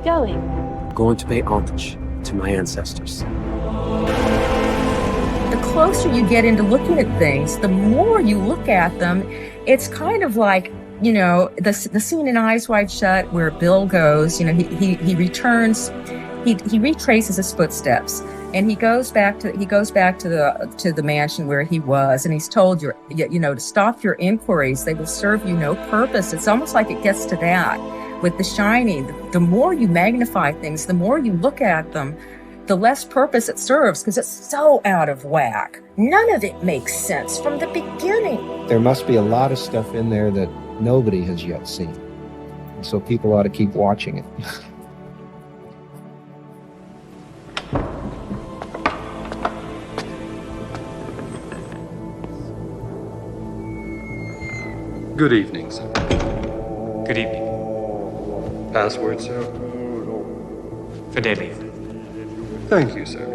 going? I'm going to pay homage to my ancestors. The closer you get into looking at things, the more you look at them, it's kind of like, you know, the scene in Eyes Wide Shut where Bill goes, you know, he returns, he retraces his footsteps, and he goes back to the mansion where he was, and he's told you know, to stop your inquiries, they will serve you no purpose. It's almost like it gets to that with The Shining. The more you magnify things, the more you look at them, the less purpose it serves, because it's so out of whack. None of it makes sense from the beginning. There must be a lot of stuff in there that nobody has yet seen. And so people ought to keep watching it. Good evening, sir. Good evening. Password, sir? Fidelia. Thank you, sir.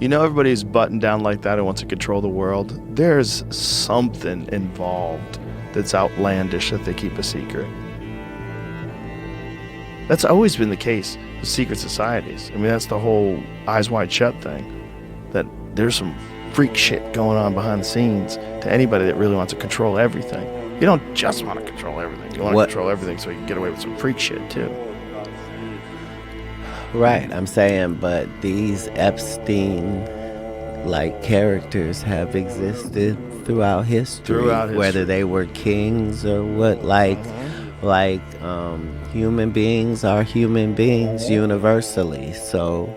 You know, everybody's buttoned down like that and wants to control the world. There's something involved that's outlandish that they keep a secret. That's always been the case with secret societies. I mean, that's the whole Eyes Wide Shut thing. That there's some freak shit going on behind the scenes to anybody that really wants to control everything. You don't just want to control everything. You want to control everything so you can get away with some freak shit, too. Right, I'm saying, but these Epstein-like characters have existed throughout history. Whether they were kings or what, like human beings are human beings universally. So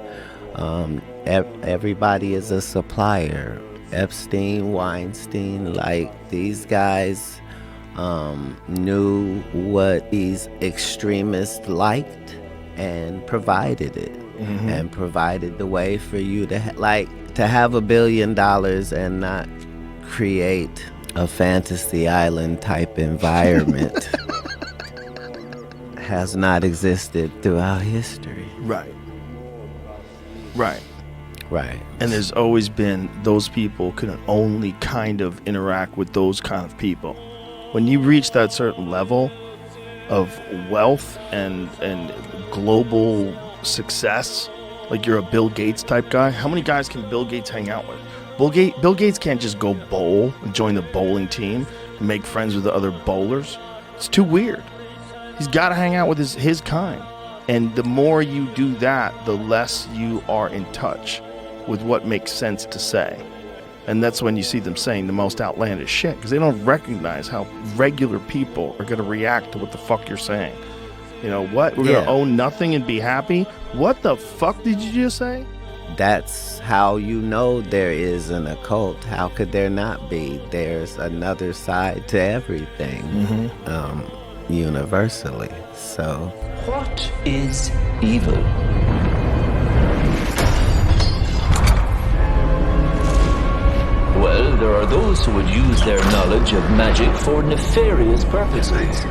everybody is a supplier. Epstein, Weinstein, like these guys knew what these extremists liked and provided it, and provided the way for you to have $1 billion and not create a fantasy island type environment has not existed throughout history. Right. And there's always been those people can only kind of interact with those kind of people. When you reach that certain level of wealth and global success, like you're a Bill Gates type guy, how many guys can Bill Gates hang out with? Bill Gates can't just go bowl and join the bowling team and make friends with the other bowlers. It's too weird. He's got to hang out with his kind. And the more you do that, the less you are in touch with what makes sense to say. And that's when you see them saying the most outlandish shit, because they don't recognize how regular people are going to react to what the fuck you're saying. You know what? We're going to own nothing and be happy? What the fuck did you just say? That's how you know there is an occult. How could there not be? There's another side to everything, universally. So, what is evil? Well, there are those who would use their knowledge of magic for nefarious purposes.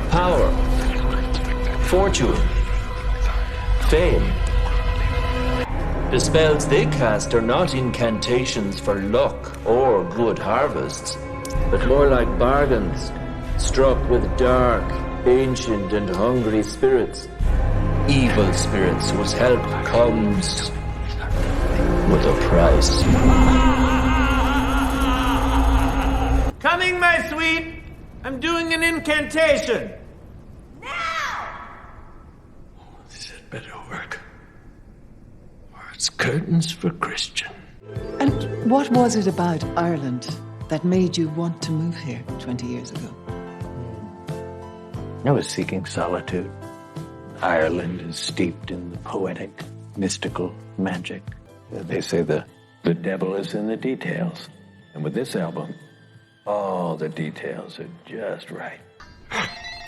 Power, fortune, fame. The spells they cast are not incantations for luck or good harvests. but more like bargains, struck with dark, ancient and hungry spirits. Evil spirits whose help comes with a price. Coming, my sweet! I'm doing an incantation! This had better work. Or it's curtains for Christian. And what was it about Ireland that made you want to move here 20 years ago? I was seeking solitude. Ireland is steeped in the poetic, mystical magic. They say the devil is in the details. And with this album, all the details are just right.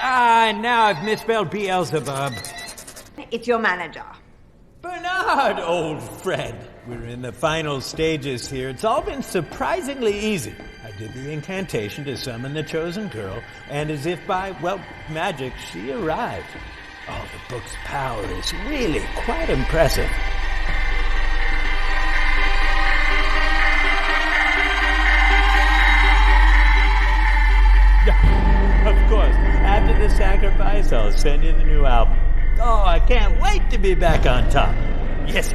Now I've misspelled Beelzebub. It's your manager. Bernard, old friend. We're in the final stages here. It's all been surprisingly easy. I did the incantation to summon the chosen girl, and as if by, well, magic, she arrived. Oh, the book's power is really quite impressive. Of course, after the sacrifice, I'll send you the new album. Oh, I can't wait to be back on top. Yes,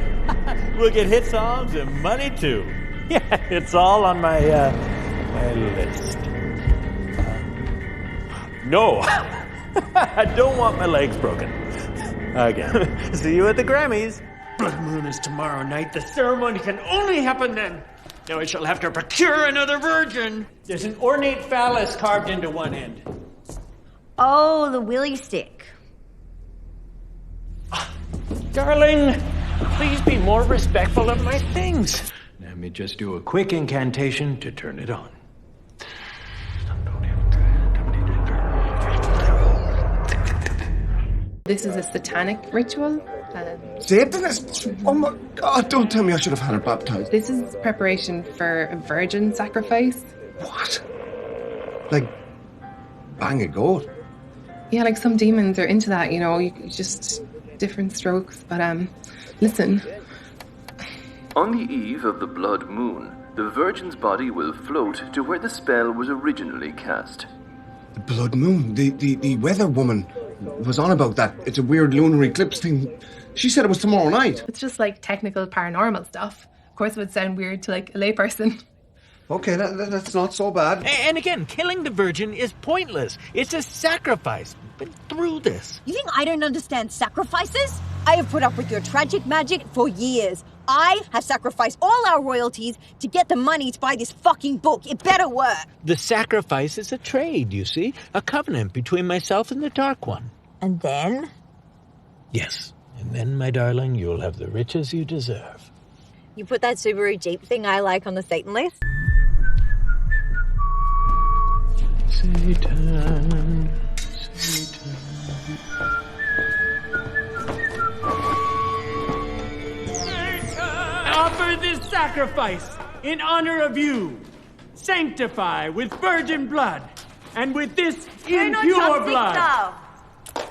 we'll get hit songs and money too. Yeah, it's all on my list. No, I don't want my legs broken. Again. See you at the Grammys. Blood Moon is tomorrow night. The ceremony can only happen then. Now I shall have to procure another virgin. There's an ornate phallus carved into one end. Oh, the willy stick. Darling, please be more respectful of my things. Let me just do a quick incantation to turn it on. This is a satanic ritual. Satanists? Oh my God, don't tell me I should have had her baptized. This is preparation for a virgin sacrifice. What? Like, bang a goat? Yeah, like some demons are into that, you know, you just different strokes. But listen. On the eve of the blood moon, the virgin's body will float to where the spell was originally cast. The blood moon? The weather woman was on about that. It's a weird lunar eclipse thing. She said it was tomorrow night. It's just like technical paranormal stuff. Of course it would sound weird to like a layperson. Okay, that's not so bad. And again, killing the virgin is pointless. It's a sacrifice. Been through this. You think I don't understand sacrifices? I have put up with your tragic magic for years. I have sacrificed all our royalties to get the money to buy this fucking book. It better work. The sacrifice is a trade, you see? A covenant between myself and the Dark One. And then? Yes. And then, my darling, you'll have the riches you deserve. You put that Subaru Jeep thing I like on the Satan list? Satan. Offer this sacrifice in honor of you. Sanctify with virgin blood and with this impure blood.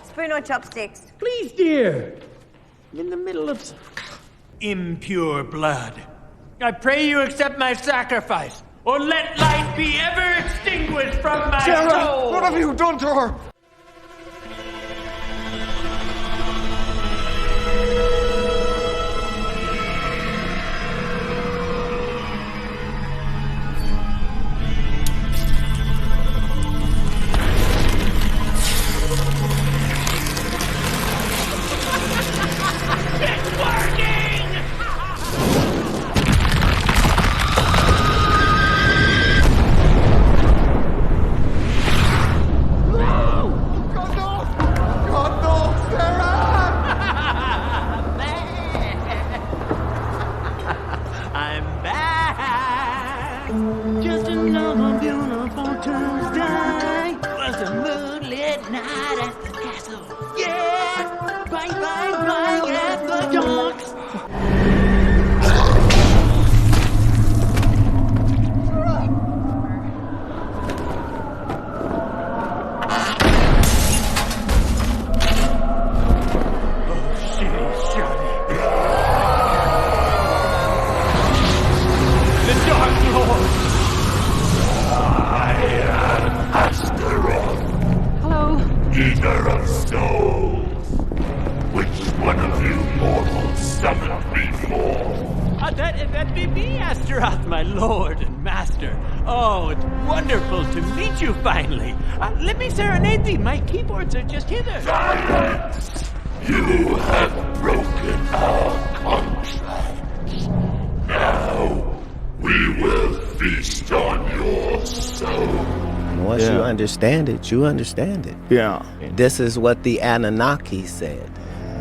Spoon or chopsticks? Please, dear. I'm in the middle of impure blood. I pray you accept my sacrifice, or let light be ever extinguished from my soul. What have you done to her? souls. Which one of you mortals summoned me for? That be me, Astaroth, my lord and master. Oh, it's wonderful to meet you finally. Let me serenade thee. My keyboards are just hither. Silence! You have broken our contract. Now, we will feast on your soul. Once you understand it, you understand it. Yeah. This is what the Anunnaki said.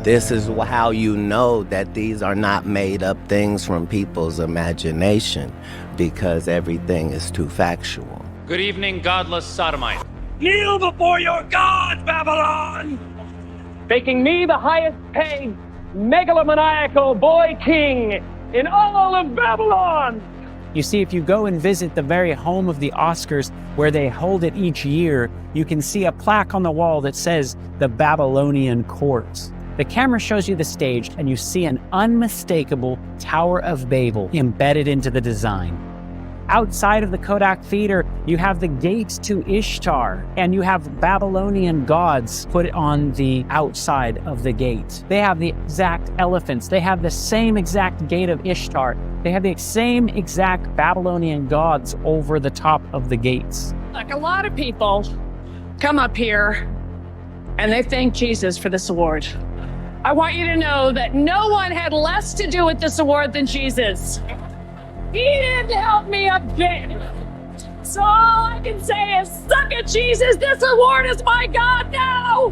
This is how you know that these are not made up things from people's imagination, because everything is too factual. Good evening, godless sodomite. Kneel before your god, Babylon! Making me the highest paid megalomaniacal boy king in all of Babylon! You see, if you go and visit the very home of the Oscars, where they hold it each year, you can see a plaque on the wall that says the Babylonian Court. The camera shows you the stage, and you see an unmistakable Tower of Babel embedded into the design. Outside of the Kodak Theater, you have the gate to Ishtar, and you have Babylonian gods put on the outside of the gate. They have the exact elephants. They have the same exact gate of Ishtar. They have the same exact Babylonian gods over the top of the gates. Like, a lot of people come up here and they thank Jesus for this award. I want you to know that no one had less to do with this award than Jesus. He didn't help me a bit. So all I can say is, suck it, Jesus. This award is my God now.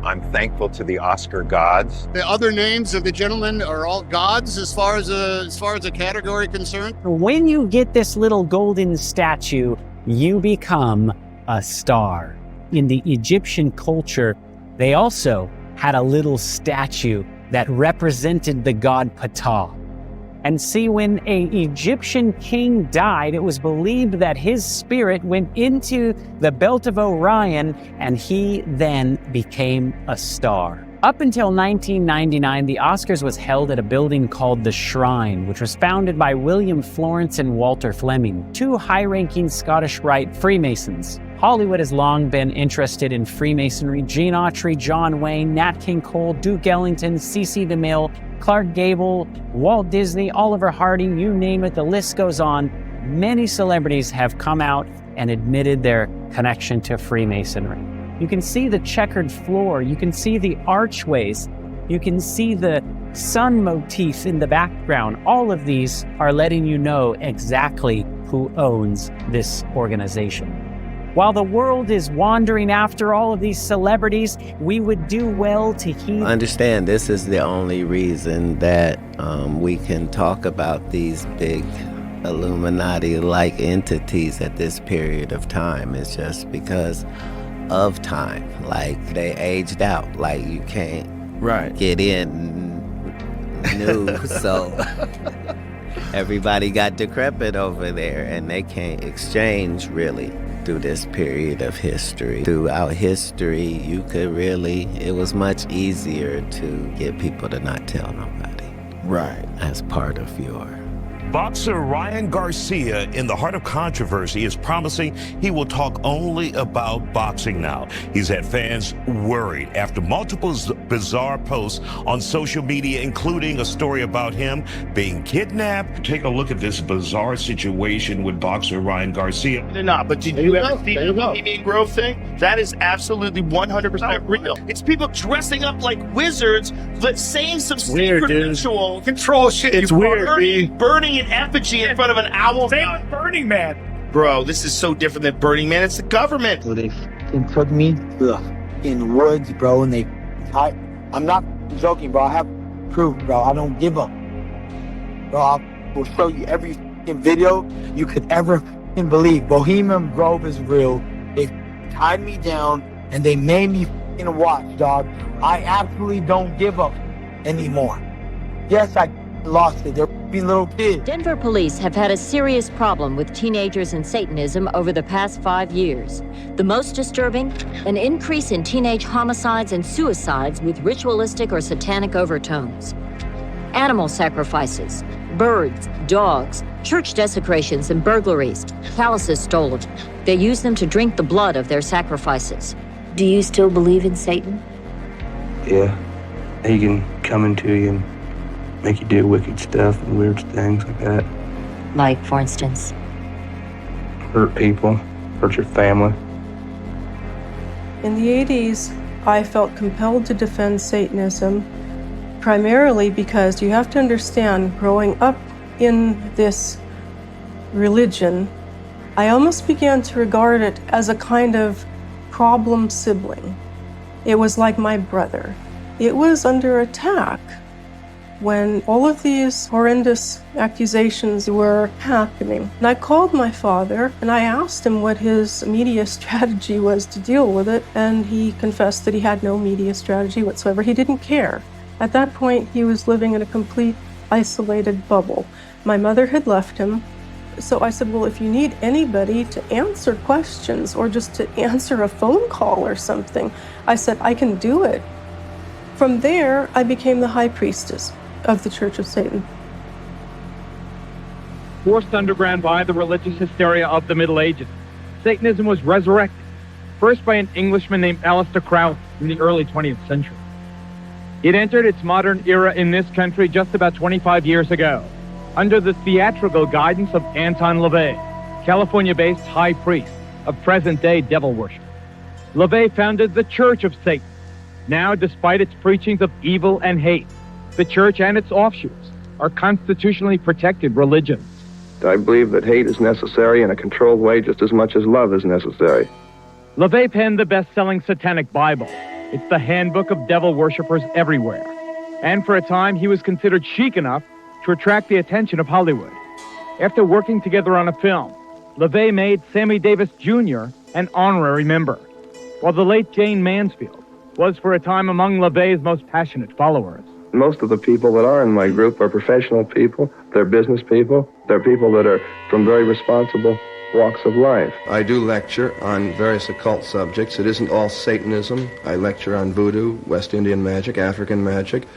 I'm thankful to the Oscar gods. The other names of the gentlemen are all gods as far as a category concerned. When you get this little golden statue, you become a star. In the Egyptian culture, they also had a little statue that represented the god Ptah. And see, when an Egyptian king died, it was believed that his spirit went into the belt of Orion, and he then became a star. Up until 1999, the Oscars was held at a building called The Shrine, which was founded by William Florence and Walter Fleming, two high-ranking Scottish Rite Freemasons. Hollywood has long been interested in Freemasonry. Gene Autry, John Wayne, Nat King Cole, Duke Ellington, C.C. DeMille, Clark Gable, Walt Disney, Oliver Hardy, you name it, the list goes on. Many celebrities have come out and admitted their connection to Freemasonry. You can see the checkered floor, you can see the archways, you can see the sun motif in the background. All of these are letting you know exactly who owns this organization. While the world is wandering after all of these celebrities, we would do well to heed. Understand, this is the only reason that we can talk about these big Illuminati-like entities at this period of time. It's just because of time. Like, they aged out. Like, you can't get in new, so everybody got decrepit over there, and they can't exchange, really. Through this period of history. Throughout history, you could really, it was much easier to get people to not tell nobody. Right. As part of your... Boxer Ryan Garcia, in the heart of controversy, is promising he will talk only about boxing now. He's had fans worried after multiple bizarre posts on social media, including a story about him being kidnapped. Take a look at this bizarre situation with boxer Ryan Garcia. They're not, but did you ever see the Bohemian Grove thing? That is absolutely 100% real. It's people dressing up like wizards, but saying some secret ritual. Control shit. It's weird, burning an effigy in front of an owl. Same with Burning Man. Bro, this is so different than Burning Man. It's the government. So they took me in the woods, bro, and I'm not joking, bro. I have proof, bro. I don't give up. Bro, I will show you every video you could ever believe. Bohemian Grove is real. They tied me down, and they made me watch, dog. I absolutely don't give up anymore. Yes, I lost it. They're little kids. Denver police have had a serious problem with teenagers and Satanism over the past 5 years. The most disturbing, an increase in teenage homicides and suicides with ritualistic or satanic overtones. Animal sacrifices, birds, dogs, church desecrations and burglaries, palaces stolen. They use them to drink the blood of their sacrifices. Do you still believe in Satan? Yeah. He can come into you and make you do wicked stuff and weird things like that. Like, for instance? Hurt people, hurt your family. In the 80s, I felt compelled to defend Satanism, primarily because you have to understand, growing up in this religion, I almost began to regard it as a kind of problem sibling. It was like my brother. It was under attack when all of these horrendous accusations were happening. And I called my father and I asked him what his media strategy was to deal with it, and he confessed that he had no media strategy whatsoever. He didn't care. At that point, he was living in a complete isolated bubble. My mother had left him. So I said, well, if you need anybody to answer questions or just to answer a phone call or something, I said, I can do it. From there, I became the high priestess of the Church of Satan. Forced underground by the religious hysteria of the Middle Ages, Satanism was resurrected, first by an Englishman named Aleister Crowley in the early 20th century. It entered its modern era in this country just about 25 years ago, under the theatrical guidance of Anton LaVey, California-based high priest of present-day devil worship. LaVey founded the Church of Satan. Now, despite its preachings of evil and hate, the Church and its offshoots are constitutionally protected religions. I believe that hate is necessary in a controlled way just as much as love is necessary. LaVey penned the best-selling Satanic Bible. It's the handbook of devil worshippers everywhere. And for a time, he was considered chic enough to attract the attention of Hollywood. After working together on a film, LaVey made Sammy Davis Jr. an honorary member, while the late Jane Mansfield was for a time among LaVey's most passionate followers. Most of the people that are in my group are professional people, they're business people, they're people that are from very responsible walks of life. I do lecture on various occult subjects. It isn't all Satanism. I lecture on voodoo, West Indian magic, African magic,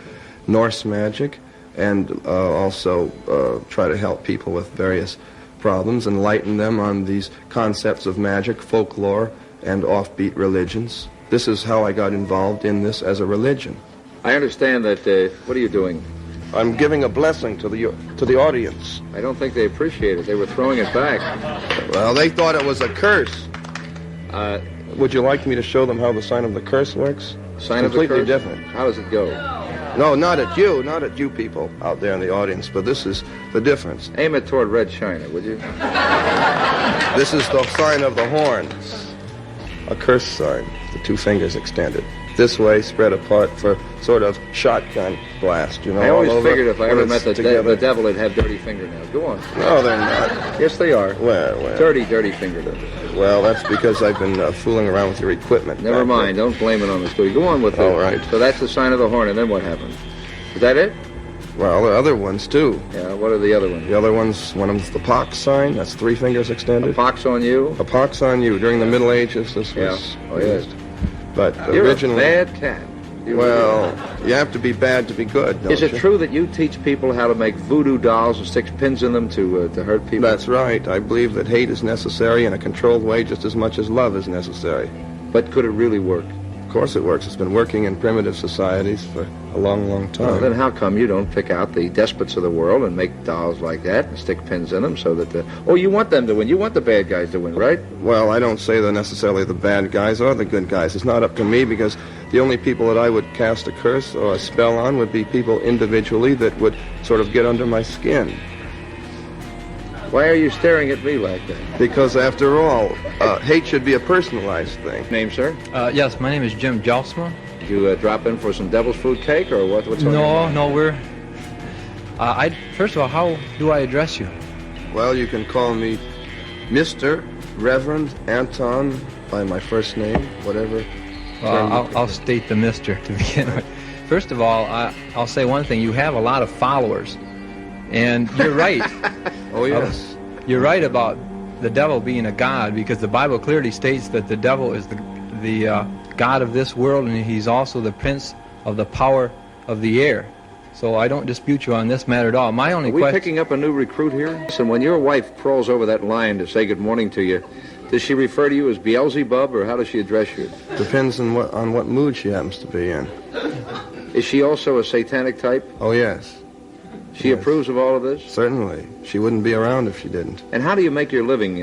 Norse magic, and also try to help people with various problems, enlighten them on these concepts of magic, folklore, and offbeat religions. This is how I got involved in this as a religion. I understand that, what are you doing? I'm giving a blessing to the audience. I don't think they appreciate it. They were throwing it back. Well, they thought it was a curse. Would you like me to show them how the sign of the curse works? Sign of the curse? Completely different. How does it go? No, not at you people out there in the audience, but this is the difference. Aim it toward Red China, would you? This is the sign of the horns. A curse sign, the two fingers extended. This way, spread apart for sort of shotgun blast, you know. I always all over, figured if I ever met the devil, it'd have dirty fingernails. Go on. No, they're not. Yes, they are. Well. Dirty fingernails. Well, that's because I've been fooling around with your equipment. Never mind. Don't blame it on the story. Go on with it. All right. So that's the sign of the horn, and then what happens? Is that it? Well, there are other ones, too. Yeah, what are the other ones? The other ones, one of them's the pox sign. That's 3 fingers extended. A pox on you? A pox on you. During the Middle Ages, this was used. But You're originally... a bad cat. Well, you have to be bad to be good, don't you? Is it true that you teach people how to make voodoo dolls and stick pins in them to hurt people? That's right. I believe that hate is necessary in a controlled way just as much as love is necessary. But could it really work? Of course it works. It's been working in primitive societies for a long, long time. Well, then how come you don't pick out the despots of the world and make dolls like that and stick pins in them so that you want them to win. You want the bad guys to win, right? Well, I don't say they're necessarily the bad guys or the good guys. It's not up to me because the only people that I would cast a curse or a spell on would be people individually that would sort of get under my skin. Why are you staring at me like that? Because after all, hate should be a personalized thing. Name, sir? Yes, my name is Jim Jelsma. Did you drop in for some devil's food cake or what? What's on your mind? No, we're... first of all, how do I address you? Well, you can call me Mr. Reverend Anton by my first name, whatever. Well, I'll state the Mr. to begin with. First of all, I'll say one thing. You have a lot of followers. And you're right. Oh, yes. You're right about the devil being a god, because the Bible clearly states that the devil is the god of this world, and he's also the prince of the power of the air. So I don't dispute you on this matter at all. My only question... Are we picking up a new recruit here? And when your wife crawls over that line to say good morning to you, Does she refer to you as Beelzebub, or how does she address you? Depends on what mood she happens to be in. Is she also a satanic type? Oh, yes. She approves of all of this? Certainly. She wouldn't be around if she didn't. And how do you make your living?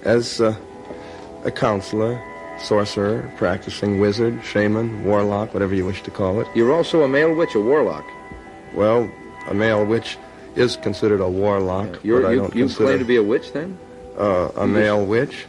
As a counselor, sorcerer, practicing wizard, shaman, warlock, whatever you wish to call it. You're also a male witch, a warlock? Well, a male witch is considered a warlock, but I don't consider... You claim to be a witch, then? A male witch?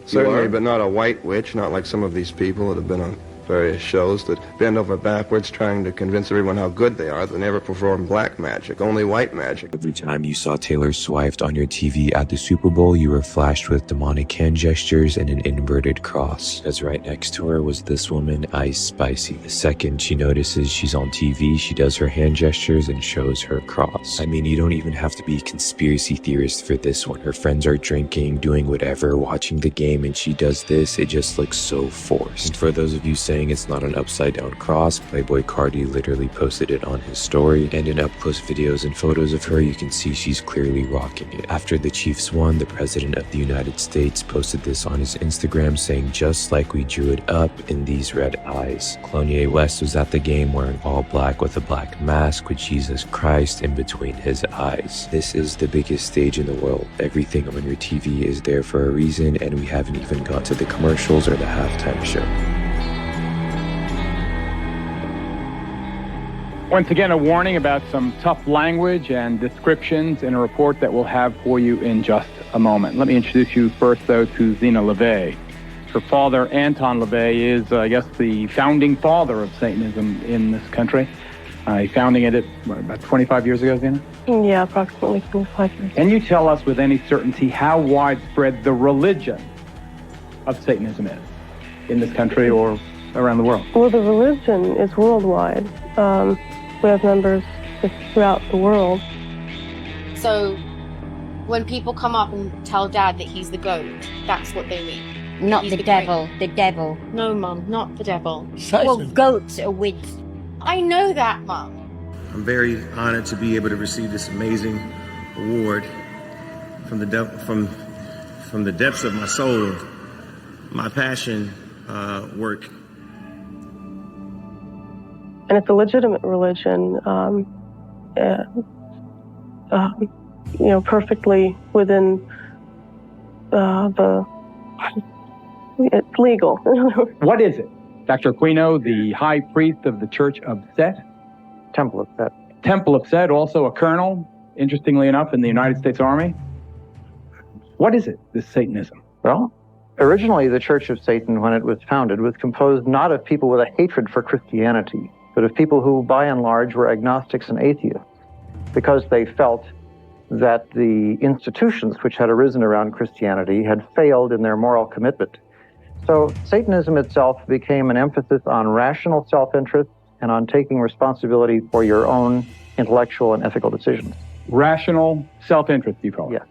Certainly, but not a white witch, not like some of these people that have been on various shows that bend over backwards trying to convince everyone how good they are. They never perform black magic, only white magic. Every time you saw Taylor Swift on your TV at the Super Bowl, you were flashed with demonic hand gestures and an inverted cross. As right next to her was this woman, Ice Spicy. The second she notices she's on TV, she does her hand gestures and shows her cross. I mean, you don't even have to be conspiracy theorist for this one. Her friends are drinking, doing whatever, watching the game, and she does this. It just looks so forced. And for those of you saying it's not an upside down cross, Playboy Cardi literally posted it on his story, and in up close videos and photos of her you can see she's clearly rocking it. After the Chiefs won, the President of the United States posted this on his Instagram saying, "Just like we drew it up in these red eyes." Kanye West was at the game wearing all black with a black mask with Jesus Christ in between his eyes. This is the biggest stage in the world. Everything on your TV is there for a reason, and we haven't even got to the commercials or the halftime show. Once again, a warning about some tough language and descriptions in a report that we'll have for you in just a moment. Let me introduce you first, though, to Zena LeVay. Her father, Anton LeVay, is, I guess, the founding father of Satanism in this country. He founding it about 25 years ago, Zena? Yeah, approximately 25 years. Can you tell us with any certainty how widespread the religion of Satanism is in this country or around the world? Well, the religion is worldwide. We have members throughout the world. So when people come up and tell Dad that he's the goat, that's what they mean. Not the devil, the devil. No, Mum, not the devil. Well, goats are with... I know that, Mum. I'm very honored to be able to receive this amazing award from the depths of my soul, my passion, work. And it's a legitimate religion, perfectly within it's legal. What is it? Dr. Aquino, the high priest of the Church of Set? Temple of Set. Temple of Set, also a colonel, interestingly enough, in the United States Army. What is it, this Satanism? Well, originally the Church of Satan, when it was founded, was composed not of people with a hatred for Christianity, but of people who, by and large, were agnostics and atheists, because they felt that the institutions which had arisen around Christianity had failed in their moral commitment. So Satanism itself became an emphasis on rational self-interest and on taking responsibility for your own intellectual and ethical decisions. Rational self-interest, you call it? Yes.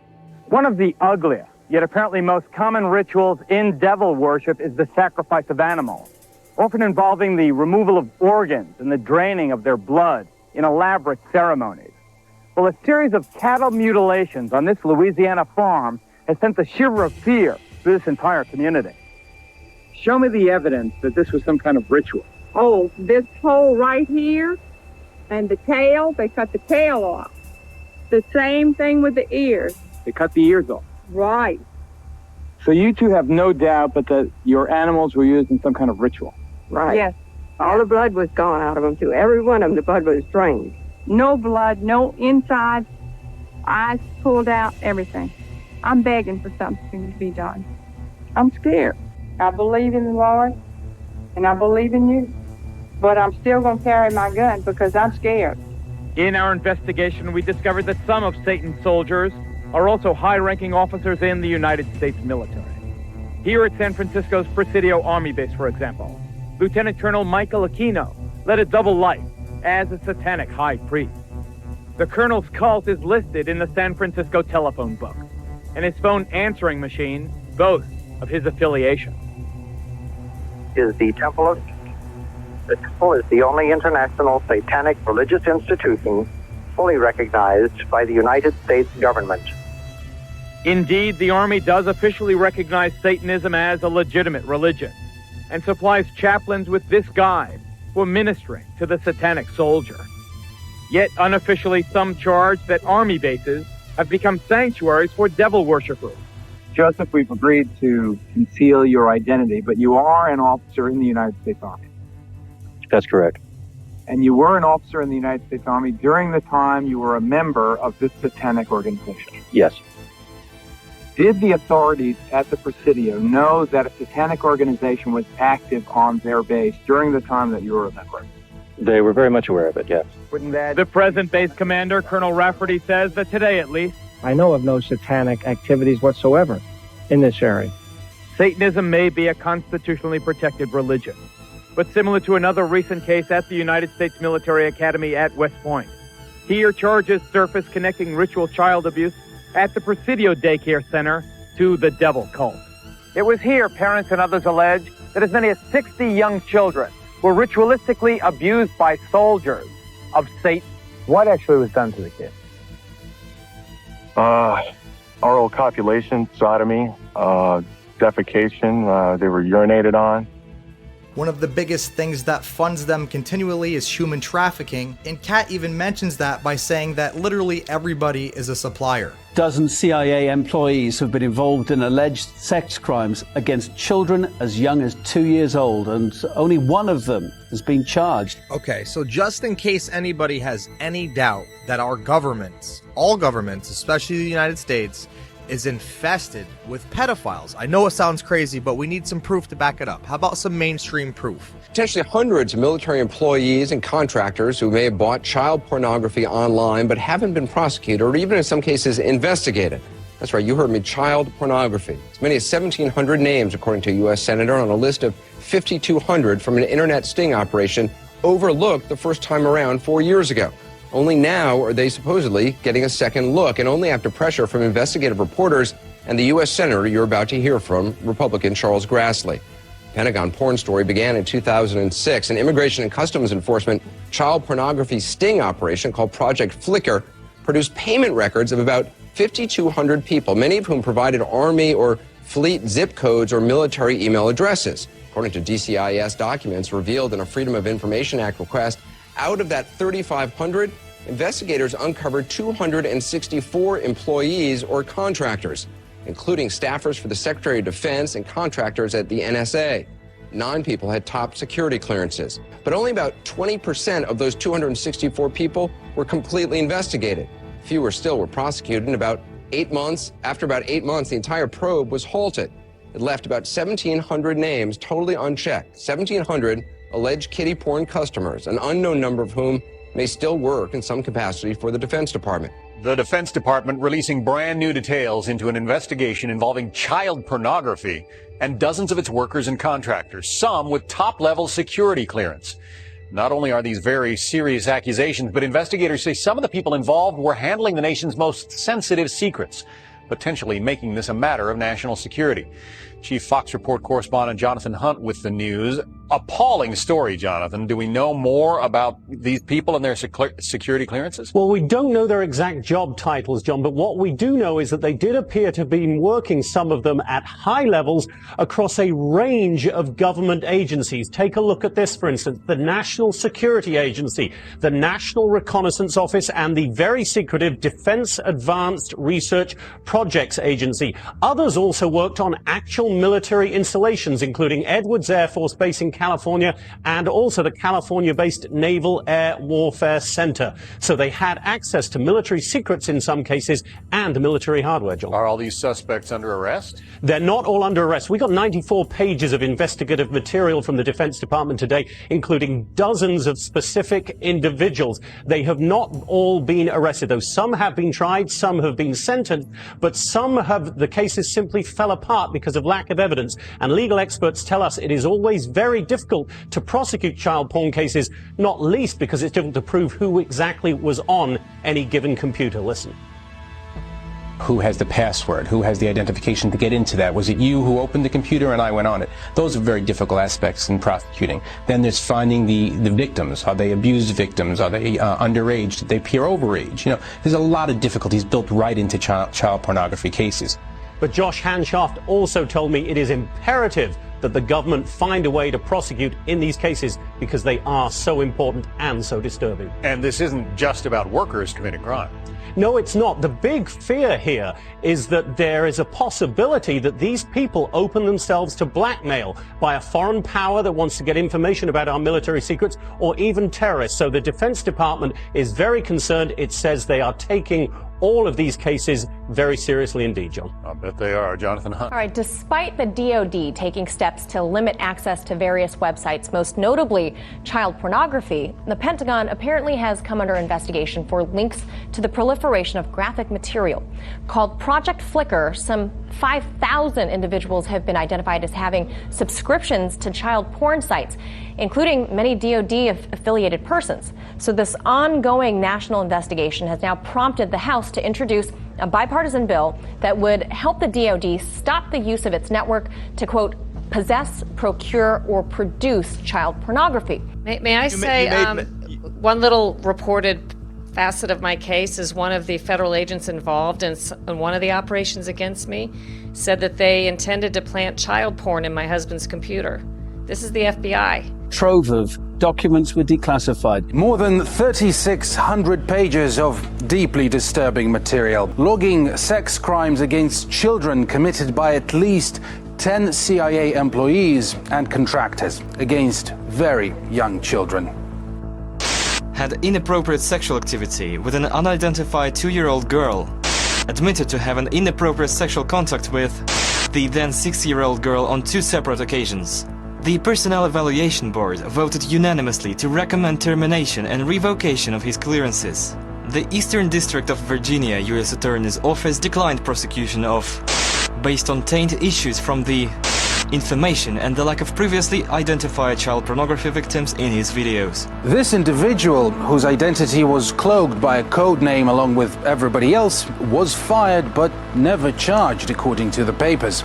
One of the ugliest, yet apparently most common rituals in devil worship is the sacrifice of animals, often involving the removal of organs and the draining of their blood in elaborate ceremonies. Well, a series of cattle mutilations on this Louisiana farm has sent a shiver of fear through this entire community. Show me the evidence that this was some kind of ritual. Oh, this hole right here and the tail, they cut the tail off. The same thing with the ears. They cut the ears off. Right. So you two have no doubt but that your animals were used in some kind of ritual. Right. Yes. All the blood was gone out of them, too. Every one of them, the blood was drained. No blood, no inside, eyes pulled out, everything. I'm begging for something to be done. I'm scared. I believe in the Lord, and I believe in you. But I'm still going to carry my gun because I'm scared. In our investigation, we discovered that some of Satan's soldiers are also high-ranking officers in the United States military. Here at San Francisco's Presidio Army Base, for example, Lieutenant Colonel Michael Aquino led a double life as a satanic high priest. The colonel's cult is listed in the San Francisco telephone book, and his phone answering machine boasts of his affiliation. Is the Temple of... The Temple is the only international satanic religious institution fully recognized by the United States government. Indeed, the Army does officially recognize Satanism as a legitimate religion and supplies chaplains with this guide for ministering to the satanic soldier. Yet unofficially, some charge that Army bases have become sanctuaries for devil worshippers. Joseph, we've agreed to conceal your identity, but you are an officer in the United States Army. That's correct. And you were an officer in the United States Army during the time you were a member of this satanic organization. Yes. Did the authorities at the Presidio know that a satanic organization was active on their base during the time that you were a member? They were very much aware of it, yes. The present base commander, Colonel Rafferty, says that today at least, I know of no satanic activities whatsoever in this area. Satanism may be a constitutionally protected religion, but similar to another recent case at the United States Military Academy at West Point, here charges surface connecting ritual child abuse at the Presidio Daycare Center to the devil cult. It was here parents and others allege that as many as 60 young children were ritualistically abused by soldiers of Satan. What actually was done to the kids? Oral copulation, sodomy, defecation, they were urinated on. One of the biggest things that funds them continually is human trafficking, and Katt even mentions that by saying that literally everybody is a supplier. Dozen CIA employees have been involved in alleged sex crimes against children as young as 2 years old, and only one of them has been charged. Okay, so just in case anybody has any doubt that our governments, all governments, especially the United States, is infested with pedophiles. I know it sounds crazy, but we need some proof to back it up. How about some mainstream proof? Potentially hundreds of military employees and contractors who may have bought child pornography online but haven't been prosecuted or even in some cases investigated. That's right, you heard me, child pornography. As many as 1,700 names, according to a U.S. Senator, on a list of 5,200 from an internet sting operation overlooked the first time around 4 years ago. Only now are they supposedly getting a second look, and only after pressure from investigative reporters and the U.S. Senator you're about to hear from, Republican Charles Grassley. Pentagon porn story began in 2006. An Immigration and Customs Enforcement child pornography sting operation called Project Flicker produced payment records of about 5,200 people, many of whom provided Army or fleet zip codes or military email addresses. According to DCIS documents revealed in a Freedom of Information Act request, out of that 3,500, investigators uncovered 264 employees or contractors, including staffers for the Secretary of Defense and contractors at the NSA. 9 people had top security clearances, but only about 20% of those 264 people were completely investigated. Fewer still were prosecuted, and after about 8 months, the entire probe was halted. It left about 1,700 names totally unchecked, 1,700 alleged kiddie porn customers, an unknown number of whom may still work in some capacity for the Defense Department. The Defense Department releasing brand new details into an investigation involving child pornography and dozens of its workers and contractors, some with top-level security clearance. Not only are these very serious accusations, but investigators say some of the people involved were handling the nation's most sensitive secrets, potentially making this a matter of national security. Chief Fox Report correspondent Jonathan Hunt with the news. Appalling story, Jonathan. Do we know more about these people and their security clearances? Well, we don't know their exact job titles, John, but what we do know is that they did appear to be working, some of them, at high levels across a range of government agencies. Take a look at this, for instance, the National Security Agency, the National Reconnaissance Office, and the very secretive Defense Advanced Research Projects Agency. Others also worked on actual military installations, including Edwards Air Force Base in California and also the California-based Naval Air Warfare Center. So they had access to military secrets in some cases and military hardware, John. Are all these suspects under arrest? They're not all under arrest. We got 94 pages of investigative material from the Defense Department today, including dozens of specific individuals. They have not all been arrested, though. Some have been tried, some have been sentenced, but the cases simply fell apart because of lack of evidence. And legal experts tell us it is always very difficult to prosecute child porn cases, not least because it's difficult to prove who exactly was on any given computer. Listen. Who has the password? Who has the identification to get into that? Was it you who opened the computer and I went on it? Those are very difficult aspects in prosecuting. Then there's finding the victims. Are they abused victims? Are they underage? Did they appear overage? You know, there's a lot of difficulties built right into child pornography cases. But Josh Hanshaft also told me it is imperative that the government find a way to prosecute in these cases because they are so important and so disturbing. And this isn't just about workers committing crime. No, it's not. The big fear here is that there is a possibility that these people open themselves to blackmail by a foreign power that wants to get information about our military secrets, or even terrorists. So the Defense Department is very concerned. It says they are taking all of these cases very seriously indeed, John. I bet they are. Jonathan Hunt. All right, despite the DoD taking steps to limit access to various websites, most notably child pornography, the Pentagon apparently has come under investigation for links to the proliferation of graphic material. Called Project Flickr, some 5,000 individuals have been identified as having subscriptions to child porn sites, including many DoD-affiliated persons. So this ongoing national investigation has now prompted the House to introduce a bipartisan bill that would help the DoD stop the use of its network to, quote, possess, procure, or produce child pornography. May I say, one little reported facet of my case is one of the federal agents involved in one of the operations against me said that they intended to plant child porn in my husband's computer. This is the FBI. Trove of documents were declassified. More than 3,600 pages of deeply disturbing material, logging sex crimes against children committed by at least 10 CIA employees and contractors against very young children. Had inappropriate sexual activity with an unidentified 2-year-old girl. Admitted to have an inappropriate sexual contact with the then 6-year-old girl on 2 separate occasions. The Personnel Evaluation Board voted unanimously to recommend termination and revocation of his clearances. The Eastern District of Virginia U.S. Attorney's Office declined prosecution of, based on taint issues from the information and the lack of previously identified child pornography victims in his videos. This individual, whose identity was cloaked by a code name along with everybody else, was fired but never charged, according to the papers.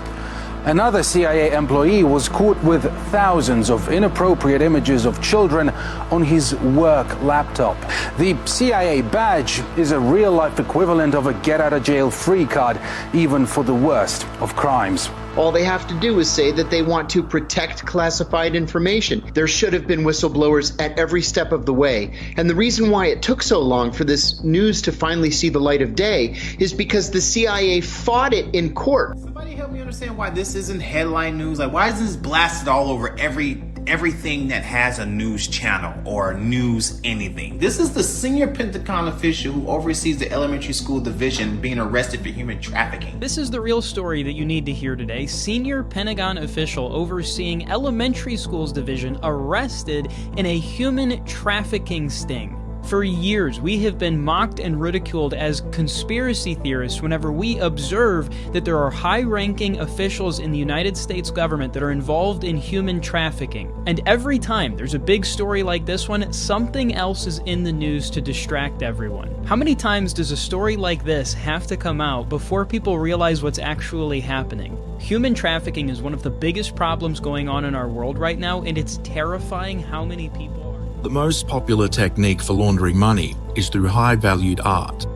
Another CIA employee was caught with thousands of inappropriate images of children on his work laptop. The CIA badge is a real-life equivalent of a get-out-of-jail-free card, even for the worst of crimes. All they have to do is say that they want to protect classified information. There should have been whistleblowers at every step of the way. And the reason why it took so long for this news to finally see the light of day is because the CIA fought it in court. Somebody help me understand why this isn't headline news. Like, why isn't this blasted all over everything that has a news channel or news anything? This is the senior Pentagon official who oversees the elementary school division being arrested for human trafficking. This is the real story that you need to hear today. Senior Pentagon official overseeing elementary schools division arrested in a human trafficking sting. For years, we have been mocked and ridiculed as conspiracy theorists whenever we observe that there are high-ranking officials in the United States government that are involved in human trafficking. And every time there's a big story like this one, something else is in the news to distract everyone. How many times does a story like this have to come out before people realize what's actually happening? Human trafficking is one of the biggest problems going on in our world right now, and it's terrifying how many people are. The most popular technique for laundering money is through high-valued art.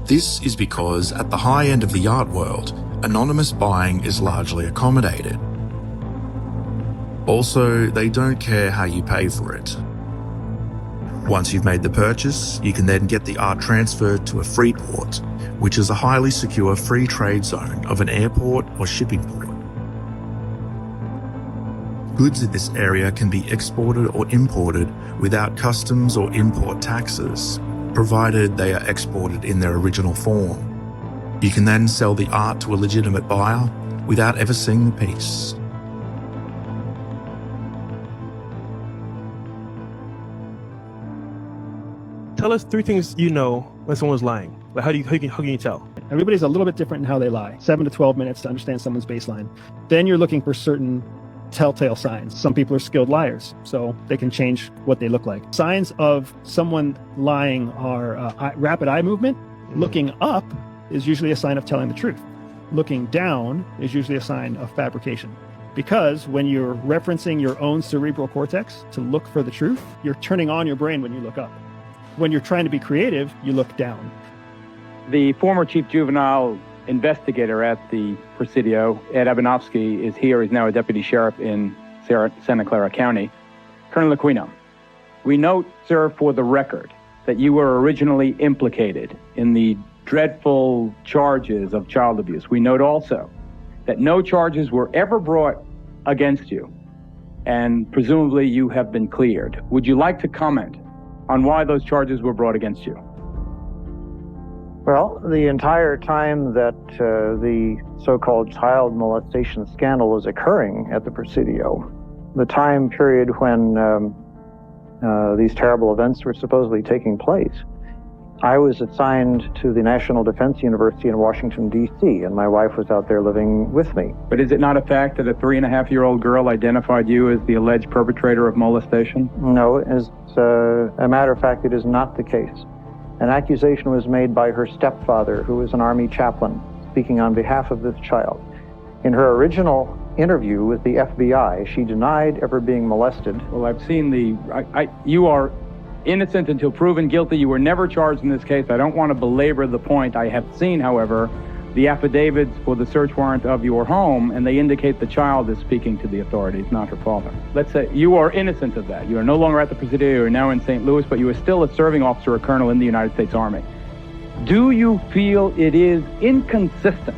This is because at the high end of the art world, anonymous buying is largely accommodated. Also, they don't care how you pay for it. Once you've made the purchase, you can then get the art transferred to a free port, which is a highly secure free trade zone of an airport or shipping port. Goods in this area can be exported or imported without customs or import taxes, provided they are exported in their original form. You can then sell the art to a legitimate buyer without ever seeing the piece. Tell us 3 things you know when someone's lying. Like how can you tell? Everybody's a little bit different in how they lie. 7 to 12 minutes to understand someone's baseline. Then you're looking for certain telltale signs. Some people are skilled liars, so they can change what they look like. Signs of someone lying are rapid eye movement, looking up is usually a sign of telling the truth. Looking down is usually a sign of fabrication. Because when you're referencing your own cerebral cortex to look for the truth, you're turning on your brain when you look up. When you're trying to be creative, you look down. The former chief juvenile investigator at the Presidio, Ed Abanofsky, is here. He's now a deputy sheriff in Santa Clara County. Colonel Aquino, we note, sir, for the record, that you were originally implicated in the dreadful charges of child abuse. We note also that no charges were ever brought against you, and presumably you have been cleared. Would you like to comment on why those charges were brought against you? Well, the entire time that the so-called child molestation scandal was occurring at the Presidio, the time period when these terrible events were supposedly taking place, I was assigned to the National Defense University in Washington, D.C., and my wife was out there living with me. But is it not a fact that a 3.5-year-old girl identified you as the alleged perpetrator of molestation? No, as a matter of fact, it is not the case. An accusation was made by her stepfather, who was an Army chaplain, speaking on behalf of this child. In her original interview with the FBI, she denied ever being molested. Well, I've seen you are innocent until proven guilty. You were never charged in this case. I don't want to belabor the point. I have seen, however, the affidavits for the search warrant of your home, and they indicate the child is speaking to the authorities, not her father. Let's say you are innocent of that. You are no longer at the Presidio. You are now in St. Louis, but you are still a serving officer or colonel in the United States Army. Do you feel it is inconsistent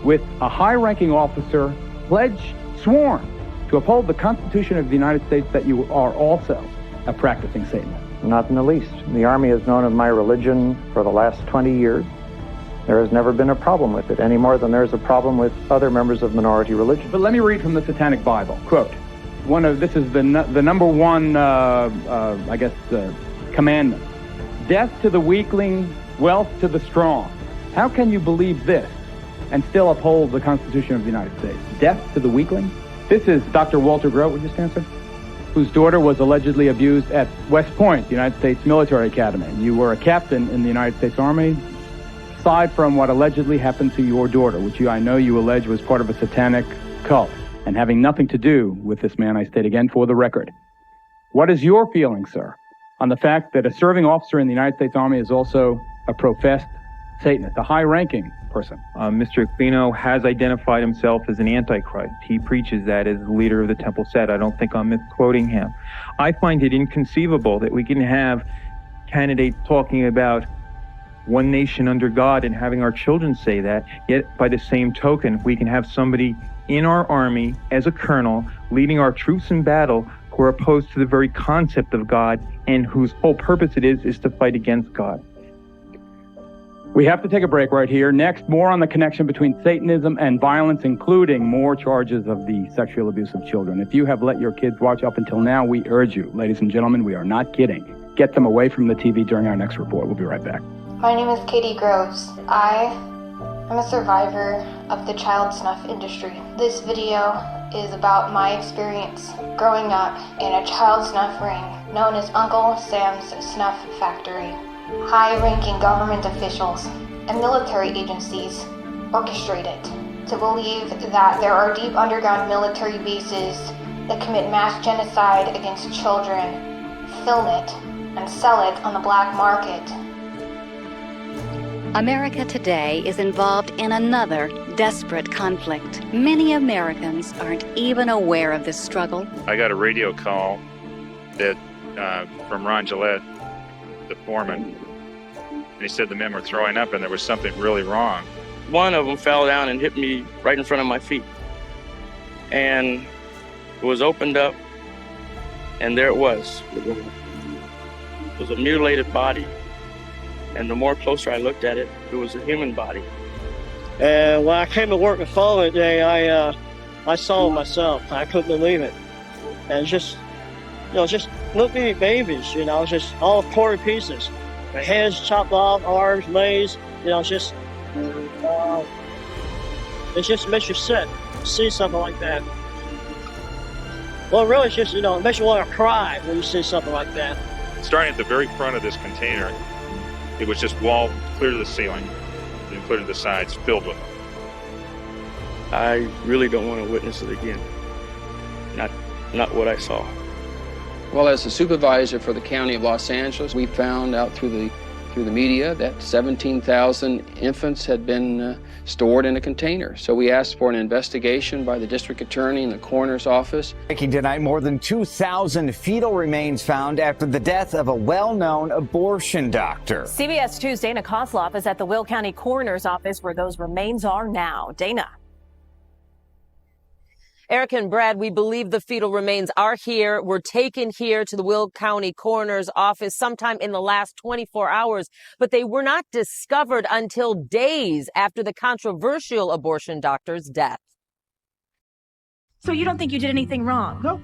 with a high-ranking officer sworn to uphold the Constitution of the United States that you are also a practicing Satanist? Not in the least. The Army has known of my religion for the last 20 years. There has never been a problem with it, any more than there's a problem with other members of minority religions. But let me read from the Satanic Bible. Quote, this is the number one, commandment. Death to the weakling, wealth to the strong. How can you believe this and still uphold the Constitution of the United States? Death to the weakling? This is Dr. Walter Grote, would you stand, sir? Whose daughter was allegedly abused at West Point, the United States Military Academy. You were a captain in the United States Army. Aside from what allegedly happened to your daughter, which I know you allege was part of a satanic cult, and having nothing to do with this man, I state again for the record, what is your feeling, sir, on the fact that a serving officer in the United States Army is also a professed Satanist, a high-ranking person? Mr. Aquino has identified himself as an antichrist. He preaches that as the leader of the temple set. I don't think I'm misquoting him. I find it inconceivable that we can have candidates talking about one nation under God and having our children say that, yet by the same token, we can have somebody in our army as a colonel leading our troops in battle who are opposed to the very concept of God and whose whole purpose it is to fight against God. We have to take a break right here. Next, more on the connection between Satanism and violence, including more charges of the sexual abuse of children. If you have let your kids watch up until now, we urge you, ladies and gentlemen, we are not kidding. Get them away from the TV during our next report. We'll be right back. My name is Katie Groves. I am a survivor of the child snuff industry. This video is about my experience growing up in a child snuff ring known as Uncle Sam's Snuff Factory. High-ranking government officials and military agencies orchestrate it to believe that there are deep underground military bases that commit mass genocide against children, film it, and sell it on the black market. America today is involved in another desperate conflict. Many Americans aren't even aware of this struggle. I got a radio call that from Ron Gillette, the foreman, and he said the men were throwing up and there was something really wrong. One of them fell down and hit me right in front of my feet. And it was opened up, and there it was. It was a mutilated body. And the more closer I looked at it, it was a human body. And when I came to work the following day, I saw it myself. I couldn't believe it. And just little bitty babies, just all quarter pieces. Their heads chopped off, arms, legs, it just makes you sick to see something like that. Well, really, it's just, it makes you want to cry when you see something like that. Starting at the very front of this container, it was just wall clear to the ceiling. It included the sides filled with them. I really don't want to witness it again. Not what I saw. Well, as the supervisor for the County of Los Angeles, we found out through the media that 17,000 infants had been stored in a container. So we asked for an investigation by the district attorney and the coroner's office. Breaking tonight, more than 2,000 fetal remains found after the death of a well-known abortion doctor. CBS 2's Dana Kozlov is at the Will County Coroner's Office where those remains are now. Dana. Eric and Brad, we believe the fetal remains are here. Were taken here to the Will County Coroner's Office sometime in the last 24 hours, but they were not discovered until days after the controversial abortion doctor's death. So you don't think you did anything wrong? No.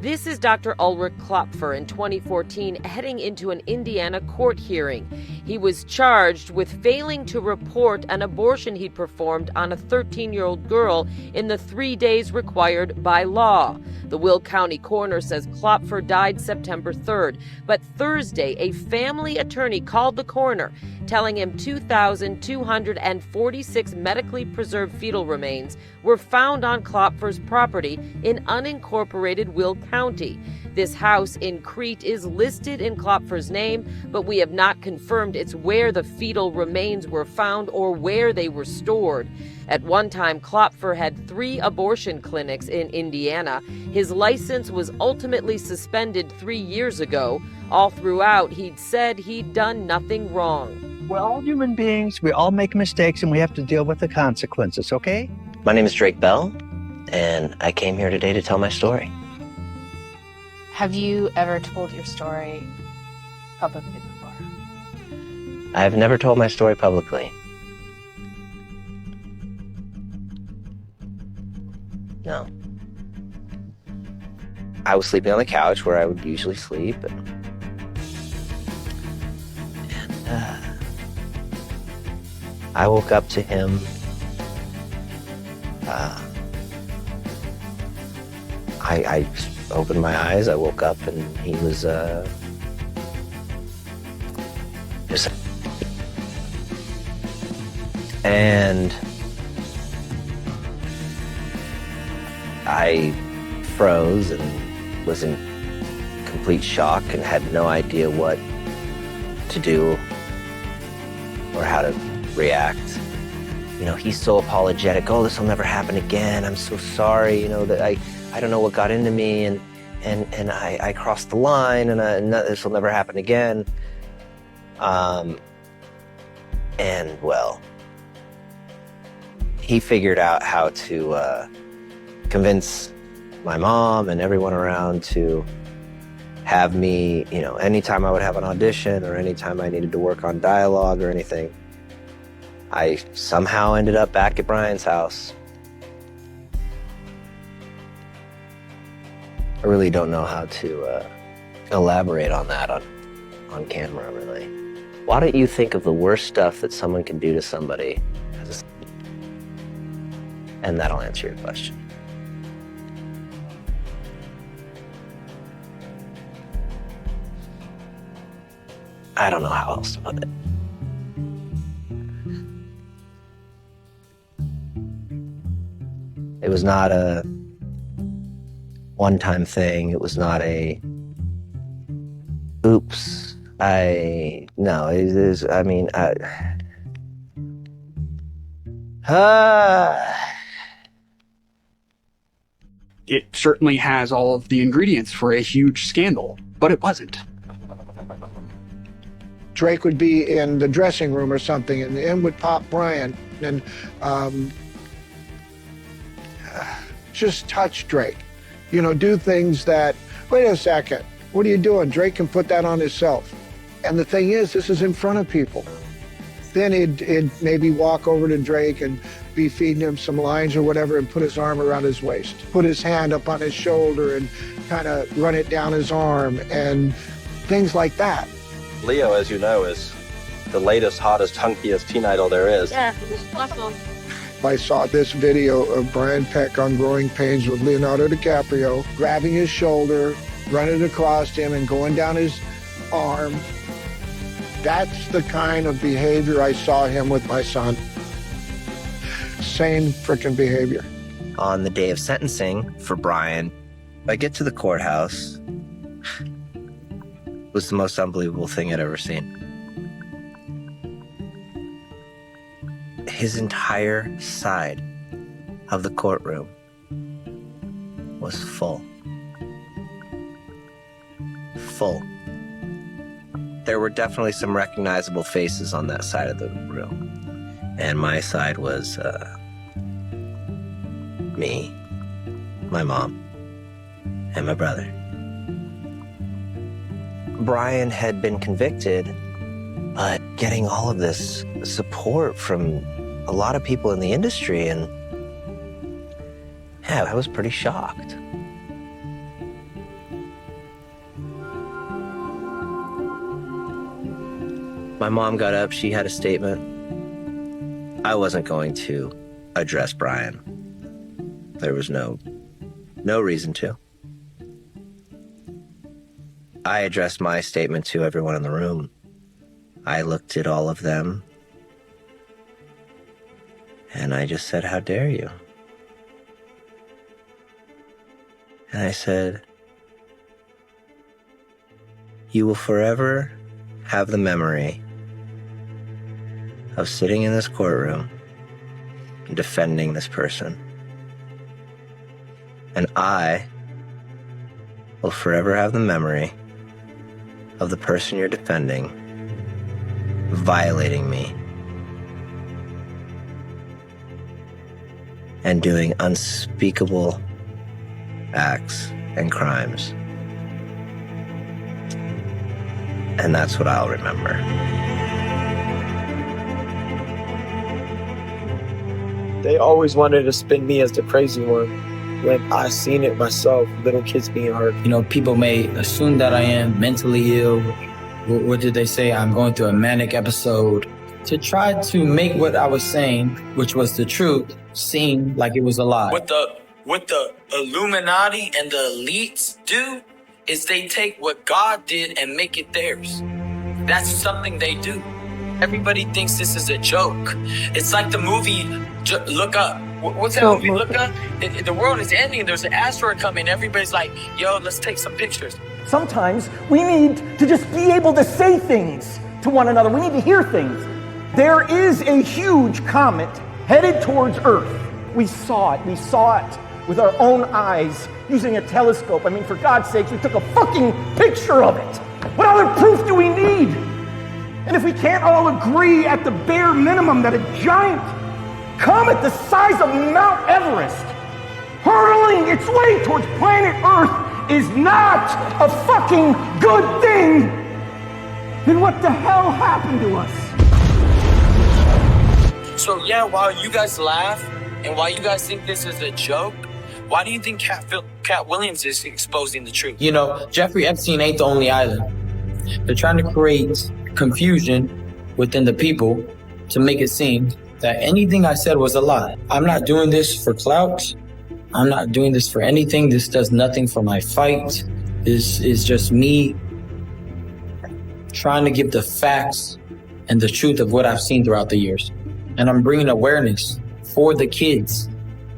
This is Dr. Ulrich Klopfer in 2014 heading into an Indiana court hearing. He was charged with failing to report an abortion he'd performed on a 13-year-old girl in the 3 days required by law. The Will County coroner says Klopfer died September 3rd, but Thursday a family attorney called the coroner, telling him 2,246 medically preserved fetal remains were found on Klopfer's property in unincorporated Will County. This house in Crete is listed in Klopfer's name, but we have not confirmed it's where the fetal remains were found or where they were stored. At one time, Klopfer had 3 abortion clinics in Indiana. His license was ultimately suspended 3 years ago. All throughout, he'd said he'd done nothing wrong. We're all human beings. We all make mistakes, and we have to deal with the consequences, okay? My name is Drake Bell, and I came here today to tell my story. Have you ever told your story publicly before? I've never told my story publicly. No. I was sleeping on the couch where I would usually sleep, and I woke up to him. I opened my eyes, I woke up, and he was just. And I froze and was in complete shock and had no idea what to do or how to react. You know, he's so apologetic. Oh, this will never happen again. I'm so sorry. You know, that I don't know what got into me, and I crossed the line, and this will never happen again. And well, he figured out how to convince my mom and everyone around to have me, you know, anytime I would have an audition or anytime I needed to work on dialogue or anything, I somehow ended up back at Brian's house. I really don't know how to elaborate on that on camera, really. Why don't you think of the worst stuff that someone can do to somebody, and that'll answer your question. I don't know how else to put it. It was not a one-time thing. It was not a, oops, no, it is, I mean, It certainly has all of the ingredients for a huge scandal, but it wasn't. Drake would be in the dressing room or something, and in would pop Brian, and just touch Drake. You know, do things that, wait a second, what are you doing? Drake can put that on himself. And the thing is, this is in front of people. Then he'd maybe walk over to Drake and be feeding him some lines or whatever and put his arm around his waist, put his hand up on his shoulder and kind of run it down his arm and things like that. Leo, as you know, is the latest, hottest, hunkiest teen idol there is. Yeah, awesome. I saw this video of Brian Peck on Growing Pains with Leonardo DiCaprio, grabbing his shoulder, running across him and going down his arm. That's the kind of behavior I saw him with my son. Same frickin' behavior. On the day of sentencing for Brian, I get to the courthouse. It was the most unbelievable thing I'd ever seen. His entire side of the courtroom was full. Full. There were definitely some recognizable faces on that side of the room. And my side was me, my mom, and my brother. Brian had been convicted, but getting all of this support from a lot of people in the industry, and yeah, I was pretty shocked. My mom got up, she had a statement. I wasn't going to address Brian. There was no reason to. I addressed my statement to everyone in the room. I looked at all of them, and I just said, "How dare you?" And I said, "You will forever have the memory of sitting in this courtroom and defending this person. And I will forever have the memory of the person you're defending violating me and doing unspeakable acts and crimes. And that's what I'll remember." They always wanted to spin me as the crazy one when I seen it myself, little kids being hurt. You know, people may assume that I am mentally ill. What did they say? I'm going through a manic episode. To try to make what I was saying, which was the truth, seem like it was a lie. What the Illuminati and the elites do is they take what God did and make it theirs. That's something they do. Everybody thinks this is a joke. It's like the movie Look Up. What's that movie? Look Up? The world is ending. There's an asteroid coming. Everybody's like, yo, let's take some pictures. Sometimes we need to just be able to say things to one another. We need to hear things. There is a huge comet headed towards Earth. We saw it. We saw it with our own eyes using a telescope. I mean, for God's sakes, we took a fucking picture of it. What other proof do we need? And if we can't all agree at the bare minimum that a giant comet the size of Mount Everest hurtling its way towards planet Earth is not a fucking good thing, then what the hell happened to us? So yeah, while you guys laugh and while you guys think this is a joke, why do you think Katt Willams is exposing the truth? You know, Jeffrey Epstein ain't the only island. They're trying to create confusion within the people to make it seem that anything I said was a lie. I'm not doing this for clout. I'm not doing this for anything. This does nothing for my fight. This is just me trying to give the facts and the truth of what I've seen throughout the years. And I'm bringing awareness for the kids,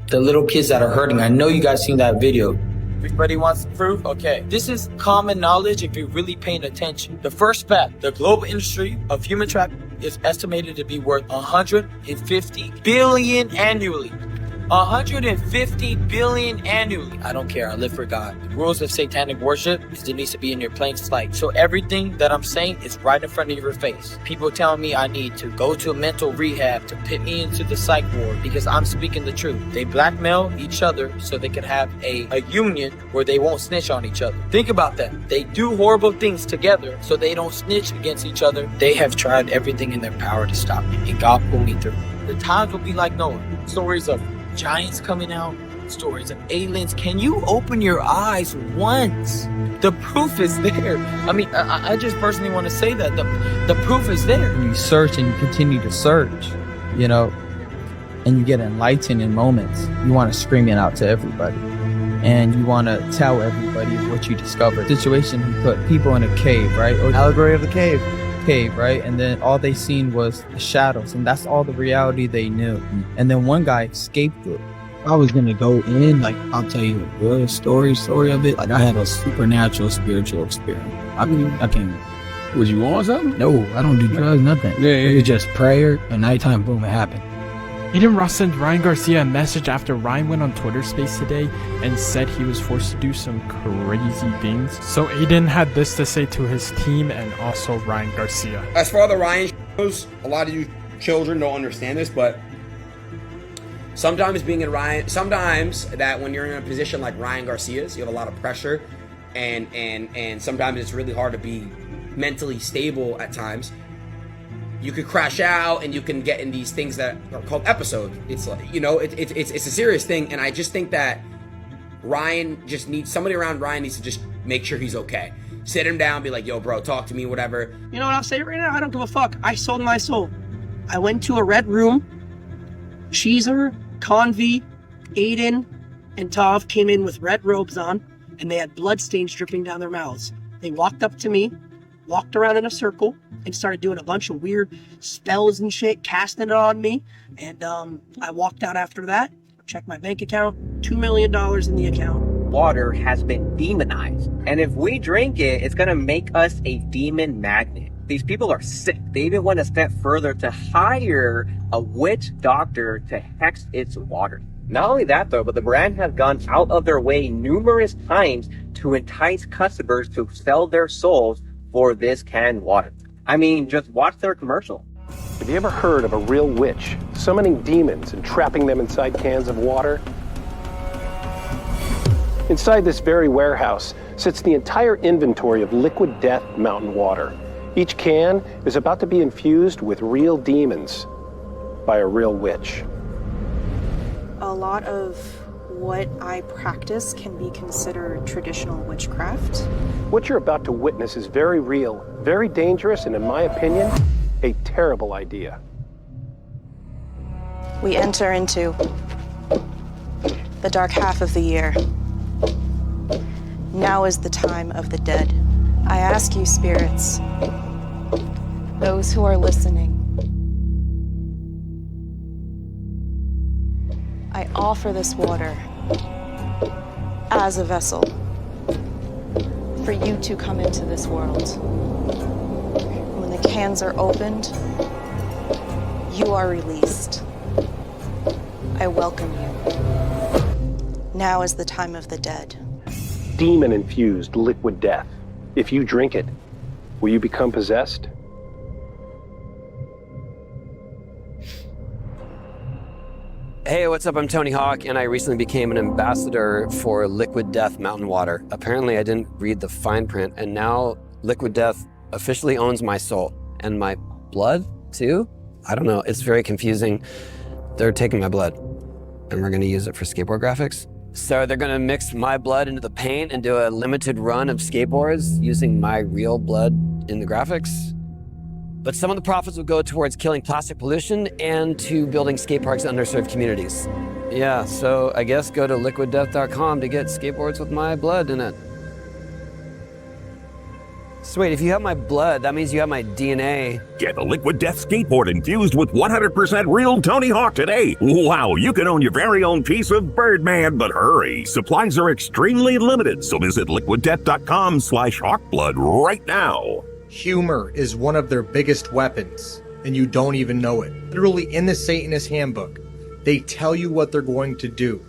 the little kids that are hurting. I know you guys seen that video. Everybody wants proof? Okay. This is common knowledge if you're really paying attention. The first fact, the global industry of human trafficking is estimated to be worth $150 billion annually. $150 billion annually. I don't care. I live for God. The rules of satanic worship is it needs to be in your plain sight. So everything that I'm saying is right in front of your face. People telling me I need to go to a mental rehab to put me into the psych ward because I'm speaking the truth. They blackmail each other so they can have a union where they won't snitch on each other. Think about that. They do horrible things together so they don't snitch against each other. They have tried everything in their power to stop me, and God pulled me through. The times will be like Noah. Stories of giants coming out, stories of aliens. Can you open your eyes once? The proof is there. I mean, I just personally want to say that the proof is there. You search and you continue to search, you know, and you get enlightened in moments. You want to scream it out to everybody, and you want to tell everybody what you discovered. Situation, he put people in a cave, right? Or allegory of the cave. cave, right? And then all they seen was the shadows, and that's all the reality they knew. And then one guy escaped it. I was gonna go in, like, I'll tell you a real story of it. Like, I had a supernatural spiritual experience. I can't. Was you on something? No, I don't do drugs, nothing. It was just prayer, and nighttime, boom, it happened. Didn't Ross send Ryan Garcia a message after Ryan went on Twitter Space today and said he was forced to do some crazy things? So Aiden had this to say to his team and also Ryan Garcia. As for the Ryan shows, a lot of you children don't understand this, but sometimes that when you're in a position like Ryan Garcia's, you have a lot of pressure, and sometimes it's really hard to be mentally stable at times. You could crash out, and you can get in these things that are called episodes. It's like, it's a serious thing, and I just think that Ryan just needs somebody around. Ryan needs to just make sure he's okay. Sit him down, be like, "Yo, bro, talk to me, whatever." You know what I'll say right now? I don't give a fuck. I sold my soul. I went to a red room. Cheezer, Convy, Aiden, and Tov came in with red robes on, and they had blood stains dripping down their mouths. They walked up to me, walked around in a circle, and started doing a bunch of weird spells and shit, casting it on me. And I walked out after that, checked my bank account, $2 million in the account. Water has been demonized. And if we drink it, it's gonna make us a demon magnet. These people are sick. They even went a step further to hire a witch doctor to hex its water. Not only that though, but the brand has gone out of their way numerous times to entice customers to sell their souls for this canned water. I mean, just watch their commercial. Have you ever heard of a real witch summoning demons and trapping them inside cans of water? Inside this very warehouse sits the entire inventory of liquid death mountain water. Each can is about to be infused with real demons by a real witch. A lot of what I practice can be considered traditional witchcraft. What you're about to witness is very real, very dangerous, and in my opinion, a terrible idea. We enter into the dark half of the year. Now is the time of the dead. I ask you, spirits, those who are listening, I offer this water as a vessel for you to come into this world. When the cans are opened, you are released. I welcome you. Now is the time of the dead. Demon-infused liquid death. If you drink it, will you become possessed? Hey, what's up? I'm Tony Hawk, and I recently became an ambassador for Liquid Death Mountain Water. Apparently, I didn't read the fine print, and now Liquid Death officially owns my soul. And my blood, too? I don't know. It's very confusing. They're taking my blood, and we're going to use it for skateboard graphics. So they're going to mix my blood into the paint and do a limited run of skateboards using my real blood in the graphics. But some of the profits will go towards killing plastic pollution and to building skate parks in underserved communities. Yeah, so I guess go to liquiddeath.com to get skateboards with my blood in it. So wait, if you have my blood, that means you have my DNA. Get a Liquid Death skateboard infused with 100% real Tony Hawk today. Wow, you can own your very own piece of Birdman, but hurry. Supplies are extremely limited, so visit liquiddeath.com/hawkblood right now. Humor is one of their biggest weapons, and you don't even know it. Literally in the Satanist handbook, they tell you what they're going to do.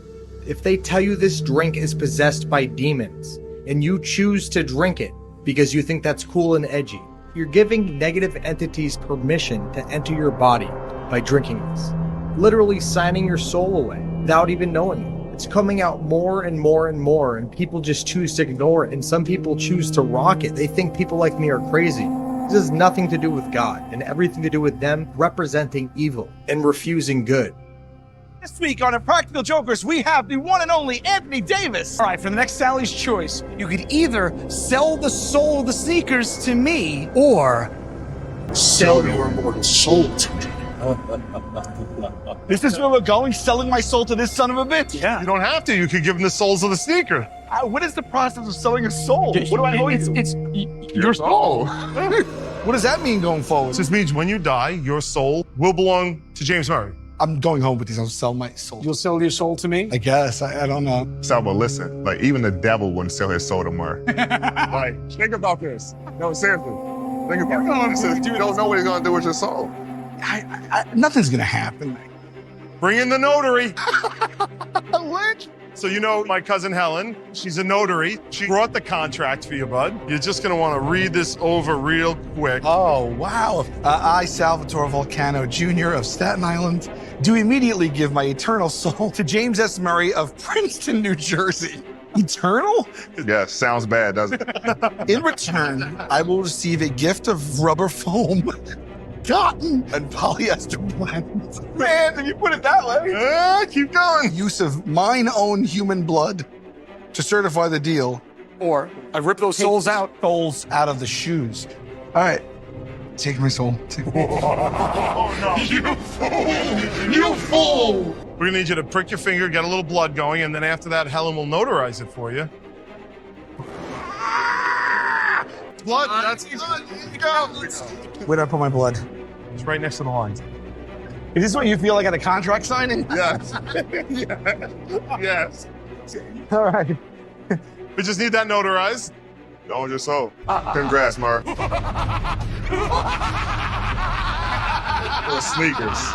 If they tell you this drink is possessed by demons, and you choose to drink it because you think that's cool and edgy, you're giving negative entities permission to enter your body by drinking this. Literally signing your soul away without even knowing it. It's coming out more and more and more, and people just choose to ignore it, and some people choose to rock it. They think people like me are crazy. This has nothing to do with God, and everything to do with them representing evil and refusing good. This week on Impractical Jokers, we have the one and only Anthony Davis. All right, for the next Sally's Choice, you could either sell the soul of the sneakers to me, or sell your immortal soul to me. This is where we're going, selling my soul to this son of a bitch? Yeah. You don't have to. You could give him the souls of the sneaker. What is the process of selling a soul? What do I owe you? It's your soul. What does that mean going forward? This means when you die, your soul will belong to James Murray. I'm going home with these. I'll sell my soul. You'll sell your soul to me? I guess. I don't know. So, but listen, like even the devil wouldn't sell his soul to Murray. Like, think about this. No, seriously. Think about this. You don't know what he's gonna do with your soul. Nothing's gonna happen. Bring in the notary. What? So you know my cousin Helen, she's a notary. She brought the contract for you, bud. You're just gonna wanna read this over real quick. Oh, wow. I, Salvatore Volcano Jr. of Staten Island, do immediately give my eternal soul to James S. Murray of Princeton, New Jersey. Eternal? Yeah, sounds bad, doesn't it? In return, I will receive a gift of rubber foam, cotton, and polyester blends. Man, if you put it that way. Keep going. Use of mine own human blood to certify the deal. Or I rip those souls out. Souls out of the shoes. All right. Take my soul. Oh, no. You fool! You fool! We're gonna need you to prick your finger, get a little blood going, and then after that, Helen will notarize it for you. Blood, that's blood. Here you go. Where did I put my blood? It's right next to the lines. Is this what you feel like at a contract signing? Yes. Yes. All right. We just need that notarized. Own your soul. Congrats, Mark. Sneakers.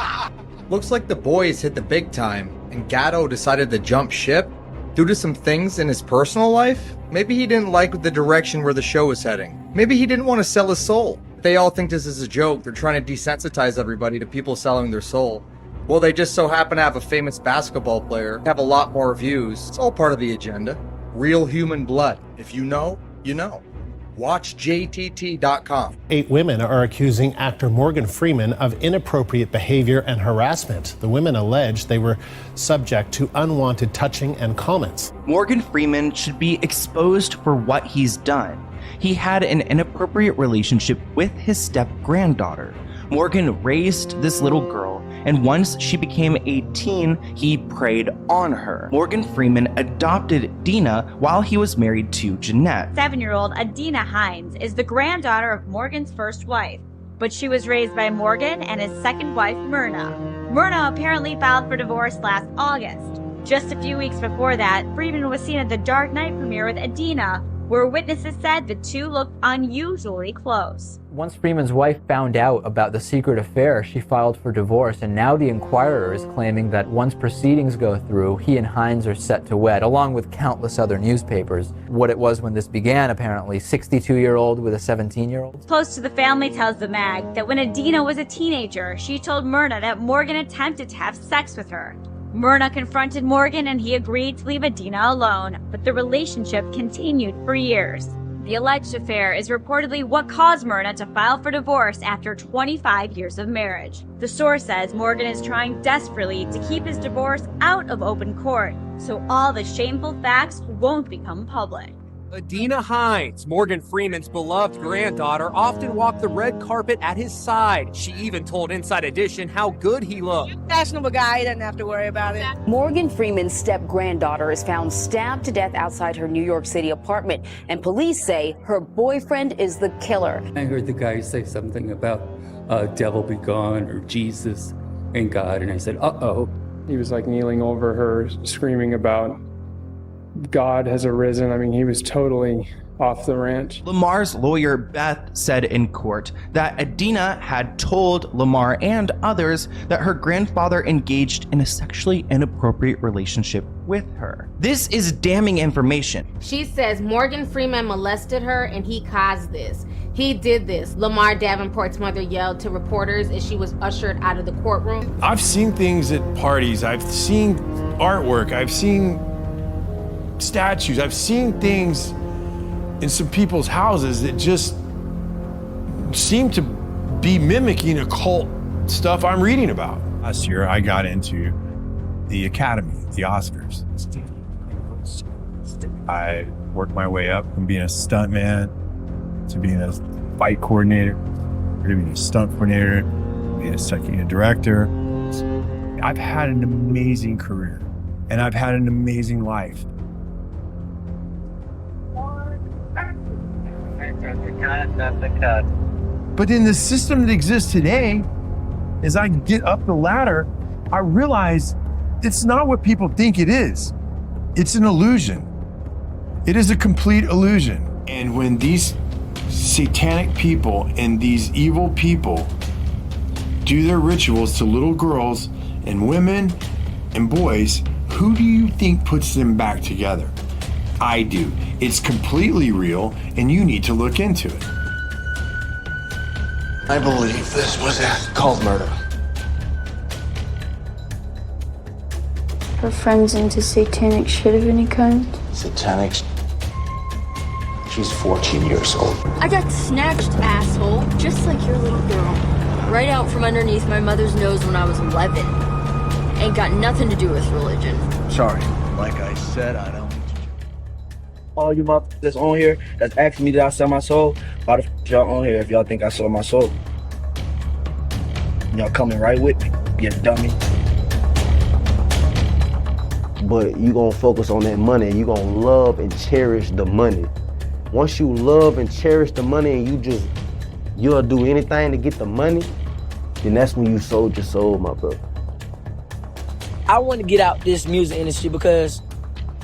Looks like the boys hit the big time, and Gatto decided to jump ship due to some things in his personal life. Maybe he didn't like the direction where the show was heading. Maybe he didn't want to sell his soul. They all think this is a joke. They're trying to desensitize everybody to people selling their soul. Well, they just so happen to have a famous basketball player, have a lot more views. It's all part of the agenda. Real human blood. If you know, you know. Watch JTT.com. 8 women are accusing actor Morgan Freeman of inappropriate behavior and harassment. The women allege they were subject to unwanted touching and comments. Morgan Freeman should be exposed for what he's done. He had an inappropriate relationship with his step-granddaughter. Morgan raised this little girl, and once she became a teen, he preyed on her. Morgan Freeman adopted Dina while he was married to Jeanette. 7-year-old Adina Hines is the granddaughter of Morgan's first wife, but she was raised by Morgan and his second wife, Myrna. Myrna apparently filed for divorce last August. Just a few weeks before that, Freeman was seen at the Dark Knight premiere with Adina, where witnesses said the two looked unusually close. Once Freeman's wife found out about the secret affair, she filed for divorce, and now the Inquirer is claiming that once proceedings go through, he and Hines are set to wed, along with countless other newspapers. What it was when this began, apparently, 62-year-old with a 17-year-old. Close to the family tells the mag that when Adina was a teenager, she told Myrna that Morgan attempted to have sex with her. Myrna confronted Morgan and he agreed to leave Adina alone, but the relationship continued for years. The alleged affair is reportedly what caused Myrna to file for divorce after 25 years of marriage. The source says Morgan is trying desperately to keep his divorce out of open court, so all the shameful facts won't become public. Adina Hines, Morgan Freeman's beloved granddaughter, often walked the red carpet at his side. She even told Inside Edition how good he looked. Fashionable guy, he doesn't have to worry about it. Morgan Freeman's step-granddaughter is found stabbed to death outside her New York City apartment, and police say her boyfriend is the killer. I heard the guy say something about devil be gone or Jesus and God, and I said, uh-oh. He was like kneeling over her, screaming about God has arisen. I mean, he was totally off the ranch. Lamar's lawyer, Beth, said in court that Adina had told Lamar and others that her grandfather engaged in a sexually inappropriate relationship with her. This is damning information. She says Morgan Freeman molested her and he caused this. He did this. Lamar Davenport's mother yelled to reporters as she was ushered out of the courtroom. I've seen things at parties. I've seen artwork. I've seen statues. I've seen things in some people's houses that just seem to be mimicking occult stuff I'm reading about. Last year, I got into the Academy, the Oscars. I worked my way up from being a stuntman to being a fight coordinator, to being a stunt coordinator, being a stunt director. I've had an amazing career, and I've had an amazing life. But in the system that exists today, as I get up the ladder, I realize it's not what people think it is. It's an illusion. It is a complete illusion. And when these satanic people and these evil people do their rituals to little girls and women and boys, who do you think puts them back together? I do. It's completely real, and you need to look into it. I believe this was a cult murder. Her friends into satanic shit of any kind? Satanic. She's 14 years old. I got snatched, asshole, just like your little girl. Right out from underneath my mother's nose when I was 11. Ain't got nothing to do with religion. Sorry. Like I said, I don't. All you motherfuckers that's on here that's asking me did I sell my soul, why the f y'all on here if y'all think I sold my soul? Y'all coming right with me, you dummy. But you gonna focus on that money, you gonna love and cherish the money. Once you love and cherish the money and you'll do anything to get the money, then that's when you sold your soul, my brother. I want to get out this music industry because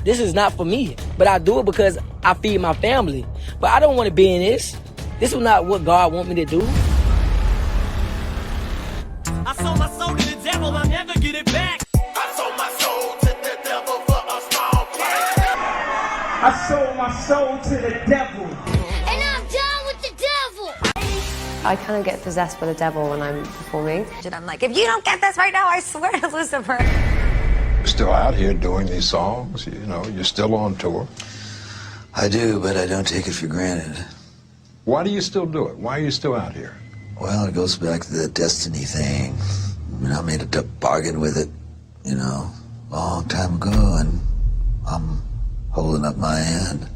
this is not for me, but I do it because I feed my family. But I don't want to be in this. This is not what God wants me to do. I sold my soul to the devil, I'll never get it back. I sold my soul to the devil for a small price. I sold my soul to the devil. And I'm done with the devil! I kind of get possessed by the devil when I'm performing. And I'm like, if you don't get this right now, I swear to Lucifer. You're still out here doing these songs, you know, you're still on tour. I do, but I don't take it for granted. Why do you still do it? Why are you still out here? Well, it goes back to the destiny thing. I mean, I made a bargain with it, you know, a long time ago, and I'm holding up my end.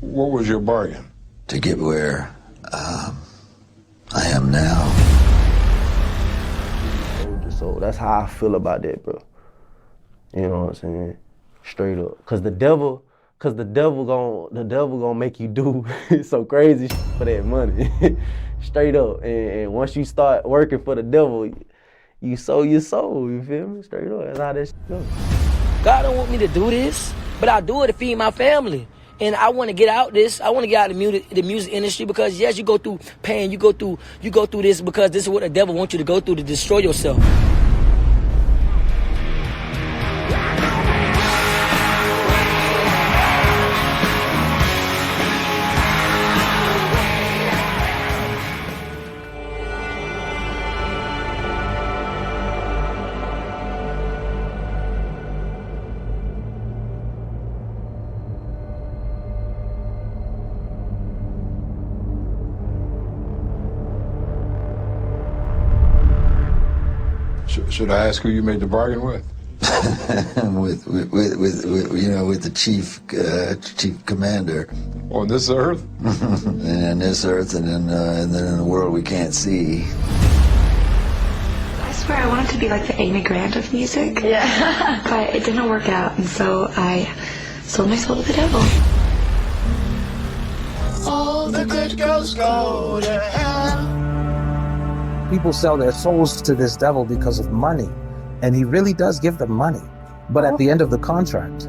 What was your bargain? To get where I am now. So that's how I feel about that, bro. You know what I'm saying? Straight up. Cause the devil gonna make you do some crazy shit for that money. Straight up. And once you start working for the devil, you sow your soul, you feel me? Straight up. That's how that shit goes. God don't want me to do this, but I do it to feed my family. And I want to get out this. I want to get out of the music industry because yes, you go through pain, you go through this because this is what the devil wants you to go through to destroy yourself. Should I ask who you made the bargain with? with the chief commander. On this earth? And this earth, and then in the world we can't see. I swear I wanted to be like the Amy Grant of music. Yeah. But it didn't work out, and so I sold my soul to the devil. All the good girls go to hell. People sell their souls to this devil because of money, and he really does give them money. But at the end of the contract,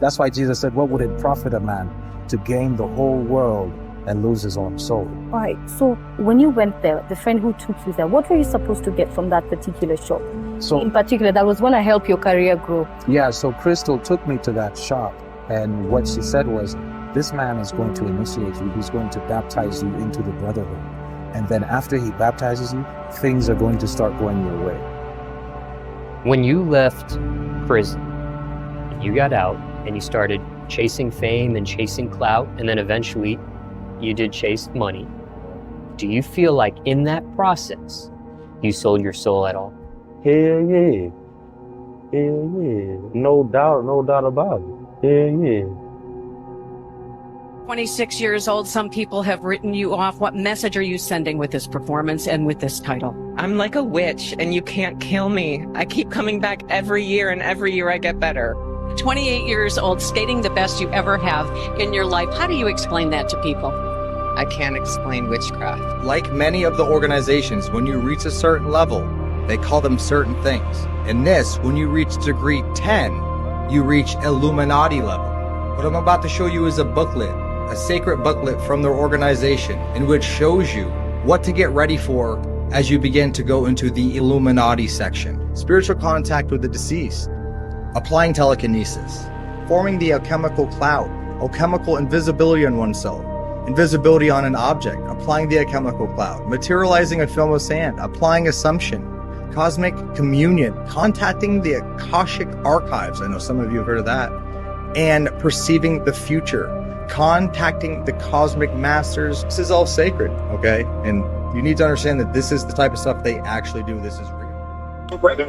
that's why Jesus said, what would it profit a man to gain the whole world and lose his own soul? All right, so when you went there, the friend who took you there, what were you supposed to get from that particular shop? So in particular, that was going to help your career grow. Yeah, so Crystal took me to that shop, and what she said was, this man is going to initiate you. He's going to baptize you into the brotherhood. And then after he baptizes you, things are going to start going your way. When you left prison, you got out and you started chasing fame and chasing clout, and then eventually you did chase money. Do you feel like in that process, you sold your soul at all? Hell yeah. Hell yeah. No doubt about it. Hell yeah. 26 years old, some people have written you off. What message are you sending with this performance and with this title? I'm like a witch and you can't kill me. I keep coming back every year and every year I get better. 28 years old, skating the best you ever have in your life. How do you explain that to people? I can't explain witchcraft. Like many of the organizations, when you reach a certain level, they call them certain things. In this, when you reach degree 10, you reach Illuminati level. What I'm about to show you is a booklet, a sacred booklet from their organization, in which shows you what to get ready for as you begin to go into the Illuminati section. Spiritual contact with the deceased, applying telekinesis, forming the alchemical cloud, alchemical invisibility on oneself, invisibility on an object, applying the alchemical cloud, materializing a film of sand, applying assumption, cosmic communion, contacting the Akashic archives, I know some of you have heard of that, and perceiving the future, contacting the cosmic masters. This is all sacred, okay? And you need to understand that this is the type of stuff they actually do. This is real. What is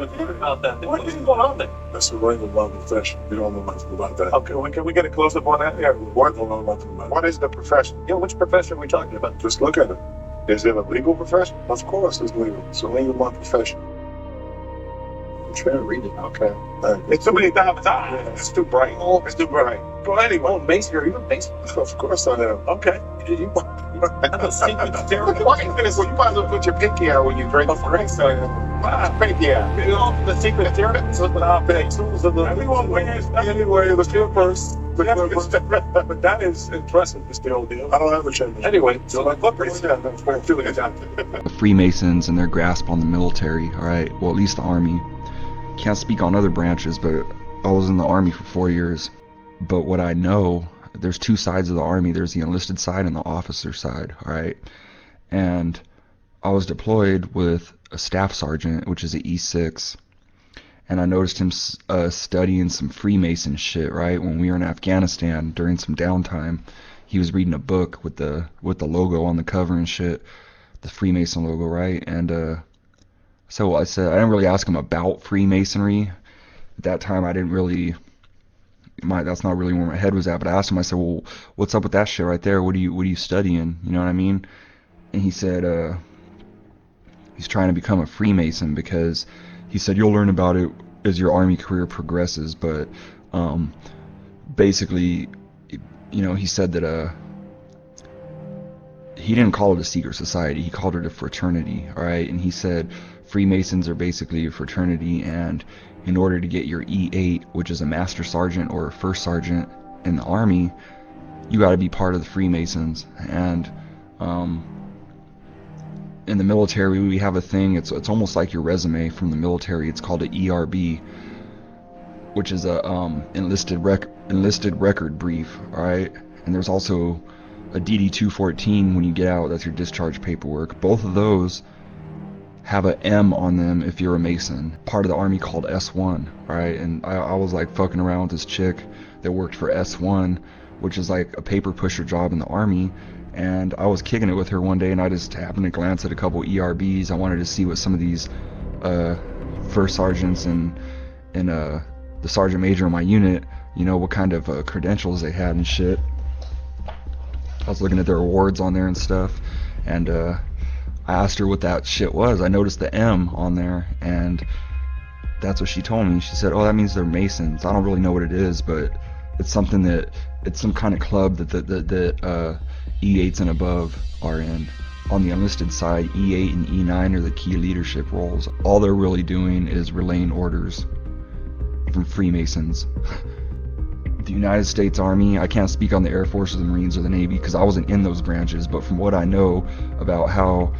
going on there? That's a regular love profession. We don't know nothing about that. Okay, well, can we get a close up on that? Yeah, we don't know nothing about it. What is the profession? Yeah, which profession are we talking about? Just look at it. Is it a legal profession? Of course it's legal. It's a legal profession. I'm trying to read it. Okay. It's too many diamonds. It's too bright. It's too bright. Well, anyway. Oh, Mason, are you a Mason? Of course I am. Okay. That's a secret theory. Why you gonna say you might as well put your pinky out when you drink? Of course I am. Pinky out. You know, the secret theory. Anyway, let's do it first. But that is impressive, Mr. Old Deal. I don't have a chance. Anyway, so like, look, the Freemasons and their grasp on the military, all right? Well, at least the Army. Can't speak on other branches, but I was in the Army for 4 years. But what I know, there's two sides of the Army. There's the enlisted side and the officer side, all right? And I was deployed with a staff sergeant, which is an E6. And I noticed him studying some Freemason shit, right? When we were in Afghanistan during some downtime, he was reading a book with the logo on the cover and shit, the Freemason logo, right? And so I said, I didn't really ask him about Freemasonry. At that time, I didn't really, that's not really where my head was at. But I asked him, I said, well, what's up with that shit right there? What are you studying? You know what I mean? And he said, he's trying to become a Freemason because he said you'll learn about it as your Army career progresses, but basically, you know, he said that he didn't call it a secret society, he called it a fraternity, all right? And he said Freemasons are basically a fraternity, and in order to get your E8, which is a master sergeant or a first sergeant in the Army, you got to be part of the Freemasons. And in the military, we have a thing, it's almost like your resume from the military. It's called an ERB, which is a enlisted record brief, all right? And there's also a DD-214 when you get out. That's your discharge paperwork. Both of those have an M on them if you're a Mason. Part of the Army called S1, right? And I was like fucking around with this chick that worked for S1, which is like a paper pusher job in the Army. And I was kicking it with her one day, and I just happened to glance at a couple ERBs. I wanted to see what some of these first sergeants and the sergeant major in my unit, you know, what kind of credentials they had and shit. I was looking at their awards on there and stuff, and I asked her what that shit was. I noticed the M on there, and that's what she told me. She said, oh, that means they're Masons. I don't really know what it is, but it's something that, it's some kind of club that E8s and above are in. On the enlisted side, E8 and E9 are the key leadership roles. All they're really doing is relaying orders from Freemasons. The United States Army, I can't speak on the Air Force or the Marines or the Navy because I wasn't in those branches, but from what I know about how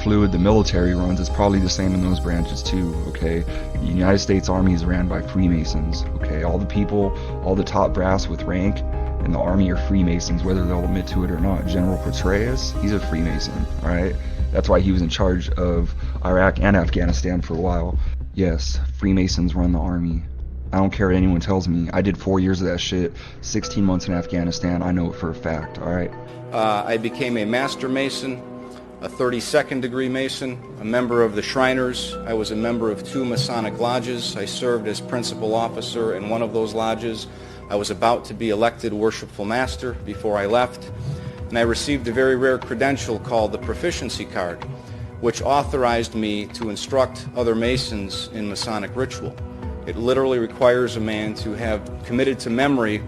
fluid the military runs, it's probably the same in those branches too, okay? The United States Army is ran by Freemasons, okay? All the people, all the top brass with rank in the Army are Freemasons, whether they'll admit to it or not. General Petraeus, he's a Freemason, right? That's why he was in charge of Iraq and Afghanistan for a while. Yes, Freemasons run the Army. I don't care what anyone tells me. I did 4 years of that shit, 16 months in Afghanistan. I know it for a fact, all right? I became a Master Mason, a 32nd degree Mason, a member of the Shriners. I was a member of 2 Masonic lodges. I served as principal officer in one of those lodges. I was about to be elected Worshipful Master before I left, and I received a very rare credential called the Proficiency Card, which authorized me to instruct other Masons in Masonic ritual. It literally requires a man to have committed to memory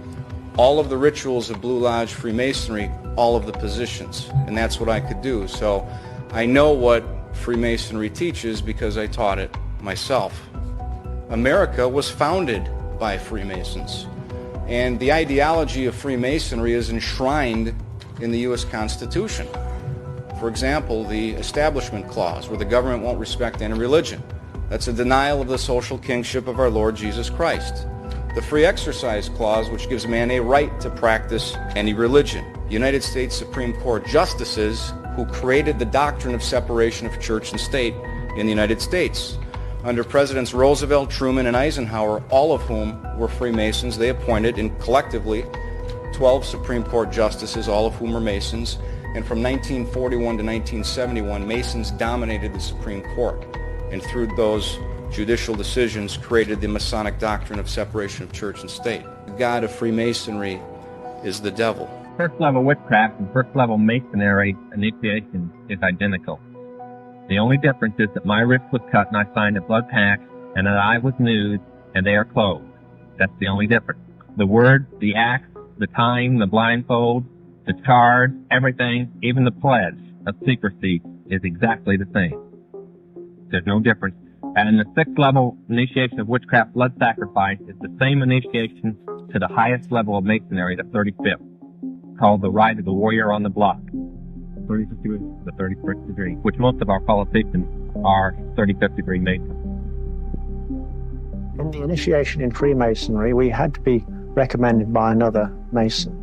all of the rituals of Blue Lodge Freemasonry, all of the positions, and that's what I could do. So I know what Freemasonry teaches because I taught it myself. America was founded by Freemasons, and the ideology of Freemasonry is enshrined in the U.S. Constitution. For example, the Establishment Clause, where the government won't respect any religion. That's a denial of the social kingship of our Lord Jesus Christ. The Free Exercise Clause, which gives man a right to practice any religion. United States Supreme Court justices who created the doctrine of separation of church and state in the United States. Under Presidents Roosevelt, Truman, and Eisenhower, all of whom were Freemasons, they appointed, and collectively, 12 Supreme Court justices, all of whom were Masons. And from 1941 to 1971, Masons dominated the Supreme Court, and through those judicial decisions created the Masonic doctrine of separation of church and state. The God of Freemasonry is the devil. First level witchcraft and first level masonry initiation is identical. The only difference is that my wrist was cut and I signed a blood pact, and that I was nude and they are clothed. That's the only difference. The words, the acts, the time, the blindfold, the charge, everything, even the pledge of secrecy is exactly the same. There's no difference. And in the sixth level initiation of witchcraft, blood sacrifice is the same initiation to the highest level of masonry, the 35th, called the rite of the warrior on the block. 35th degree, the 31st degree, which most of our politicians are 35th degree masons. In the initiation in Freemasonry, we had to be recommended by another Mason.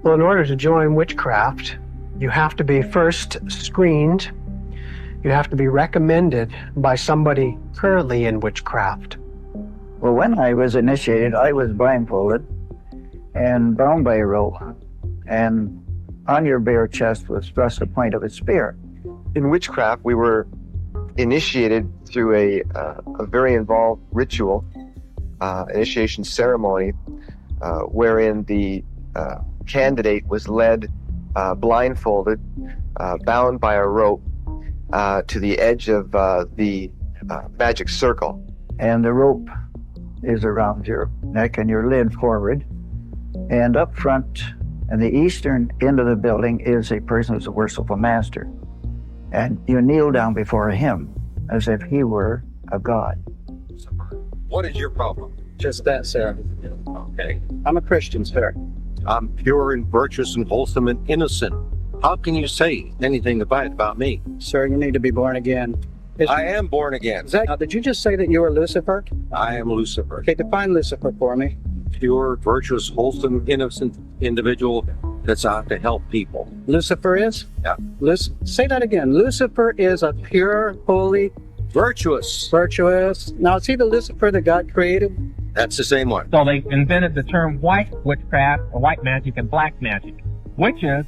Well, in order to join witchcraft, you have to be first screened. You have to be recommended by somebody currently in witchcraft. Well, when I was initiated, I was blindfolded and bound by a rope, and on your bare chest was thrust the point of a spear. In witchcraft, we were initiated through a very involved ritual, initiation ceremony, wherein the candidate was led blindfolded, bound by a rope, to the edge of the magic circle. And the rope is around your neck and your lid forward. And up front, in the eastern end of the building, is a person who's a worshipful master. And you kneel down before him as if he were a god. What is your problem? Just that, sir. Okay. I'm a Christian, sir. I'm pure and virtuous and wholesome and innocent. How can you say anything about me? Sir, you need to be born again. I am born again. Now, did you just say that you were Lucifer? I am Lucifer. Okay, define Lucifer for me. Pure, virtuous, wholesome, innocent individual that's out to help people. Lucifer is? Yeah. Say that again. Lucifer is a pure, holy, virtuous. Now, is he the Lucifer that God created? That's the same one. So they invented the term white witchcraft, or white magic, and black magic. Witches,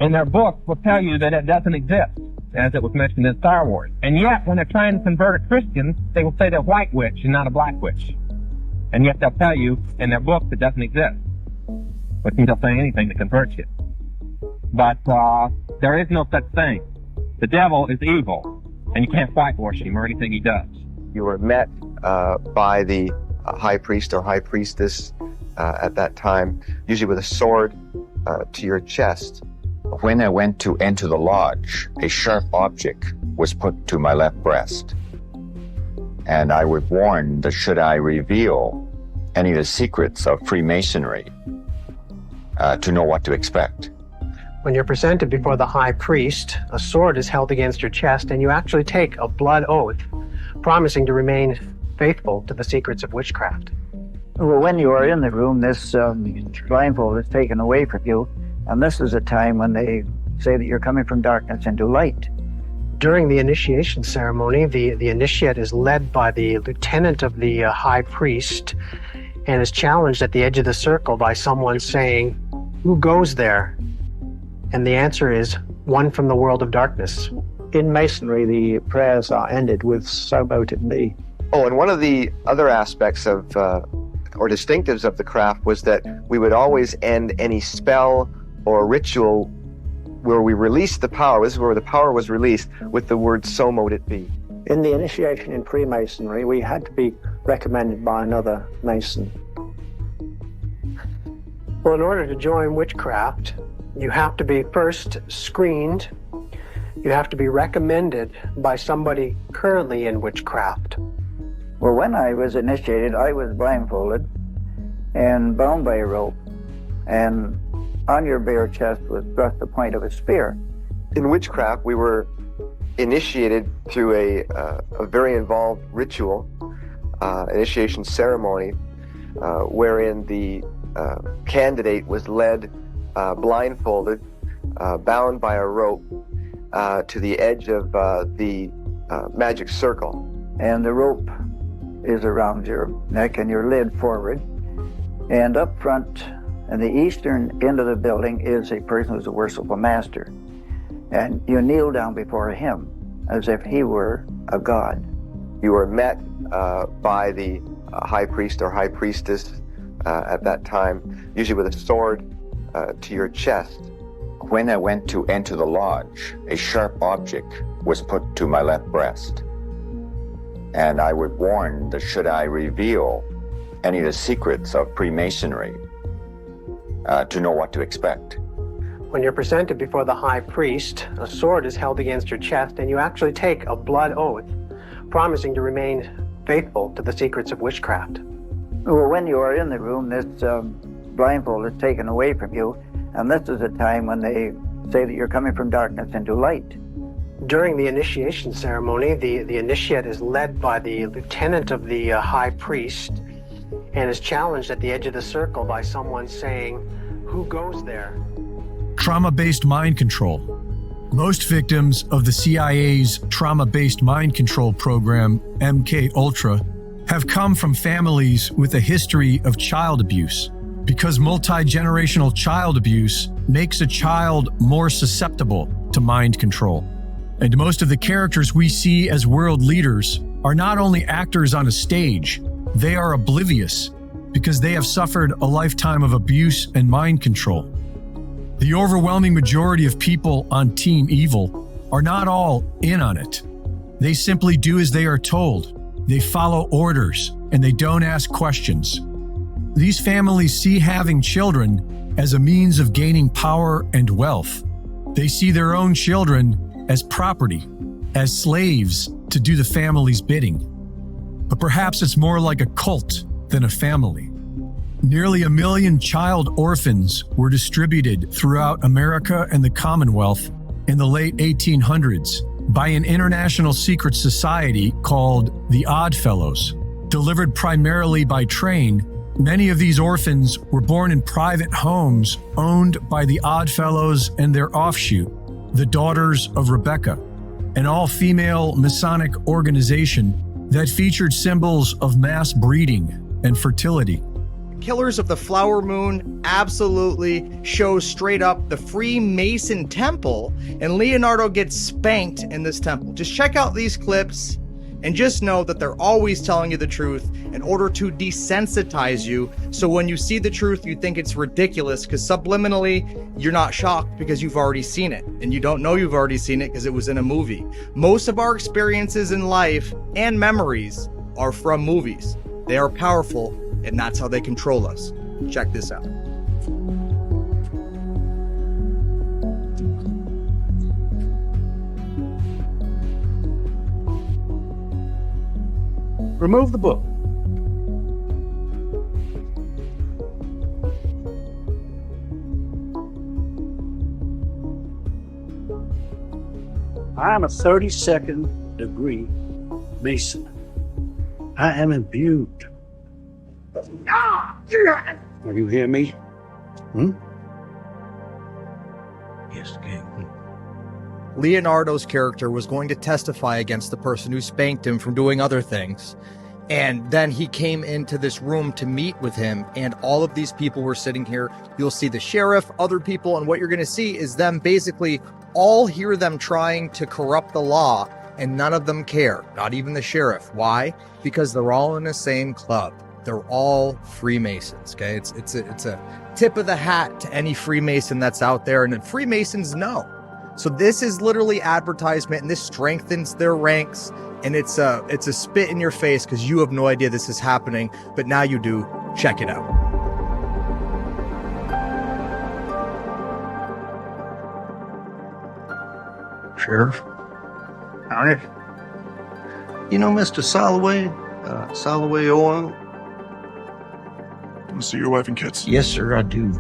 in their books, will tell you that it doesn't exist, as it was mentioned in Star Wars. And yet, when they're trying to convert a Christian, they will say they're white witch and not a black witch. And yet they'll tell you in their books it doesn't exist. But they'll say anything to convert you. But there is no such thing. The devil is evil, and you can't whitewash him or anything he does. You were met by the high priest or high priestess at that time, usually with a sword to your chest. When I went to enter the lodge, a sharp object was put to my left breast. And I was warned that should I reveal any of the secrets of Freemasonry, to know what to expect. When you're presented before the high priest, a sword is held against your chest, and you actually take a blood oath, promising to remain faithful to the secrets of witchcraft. Well, when you are in the room, this blindfold is taken away from you, and this is a time when they say that you're coming from darkness into light. During the initiation ceremony, the initiate is led by the lieutenant of the high priest and is challenged at the edge of the circle by someone saying, "Who goes there?" And the answer is, "One from the world of darkness." In Masonry, the prayers are ended with "So mote it be." Oh, and one of the other aspects of, or distinctives of the craft was that we would always end any spell or ritual where we released the power, this is where the power was released, with the word "So mote it be." In the initiation in Freemasonry, we had to be recommended by another Mason. Well, in order to join witchcraft, you have to be first screened. You have to be recommended by somebody currently in witchcraft. Well, when I was initiated, I was blindfolded and bound by a rope, and on your bare chest was thrust the point of a spear. In witchcraft, we were initiated through a very involved ritual, initiation ceremony, wherein the candidate was led blindfolded, bound by a rope to the edge of the magic circle. And the rope is around your neck and your lid forward. And up front, in the eastern end of the building, is a person who's a worshipful master. And you kneel down before him as if he were a god. You were met by the high priest or high priestess at that time, usually with a sword to your chest. When I went to enter the lodge, a sharp object was put to my left breast. And I was warned that should I reveal any of the secrets of Freemasonry, to know what to expect. When you're presented before the high priest, a sword is held against your chest, and you actually take a blood oath, promising to remain faithful to the secrets of witchcraft. Well, when you are in the room, this blindfold is taken away from you, and this is a time when they say that you're coming from darkness into light. During the initiation ceremony, the initiate is led by the lieutenant of the high priest and is challenged at the edge of the circle by someone saying, "Who goes there?" Trauma-based mind control. Most victims of the CIA's trauma-based mind control program, MK Ultra, have come from families with a history of child abuse, because multi-generational child abuse makes a child more susceptible to mind control. And most of the characters we see as world leaders are not only actors on a stage, they are oblivious because they have suffered a lifetime of abuse and mind control. The overwhelming majority of people on Team Evil are not all in on it. They simply do as they are told. They follow orders and they don't ask questions. These families see having children as a means of gaining power and wealth. They see their own children as property, as slaves to do the family's bidding. But perhaps it's more like a cult than a family. Nearly 1 million child orphans were distributed throughout America and the Commonwealth in the late 1800s by an international secret society called the Odd Fellows. Delivered primarily by train, many of these orphans were born in private homes owned by the Odd Fellows and their offshoot, the Daughters of Rebecca, an all-female Masonic organization that featured symbols of mass breeding and fertility. Killers of the Flower Moon absolutely shows straight up the Freemason temple, and Leonardo gets spanked in this temple. Just check out these clips and just know that they're always telling you the truth in order to desensitize you, so when you see the truth you think it's ridiculous, because subliminally you're not shocked because you've already seen it, and you don't know you've already seen it because it was in a movie. Most of our experiences in life and memories are from movies. They are powerful, and that's how they control us. Check this out. Remove the book. I am a 32nd degree Mason. I am imbued. Are you hear me? Yes, King. Leonardo's character was going to testify against the person who spanked him from doing other things. And then he came into this room to meet with him, and all of these people were sitting here. You'll see the sheriff, other people, and what you're going to see is them basically all hear them trying to corrupt the law, and none of them care, not even the sheriff. Why? Because they're all in the same club. They're all Freemasons, okay? It's a tip of the hat to any Freemason that's out there, and Freemasons know. So this is literally advertisement, and this strengthens their ranks, and it's a spit in your face because you have no idea this is happening, but now you do. Check it out. Sheriff? County? You know Mr. Soloway? Soloway Oil? Want to see your wife and kids? Yes, sir, I do.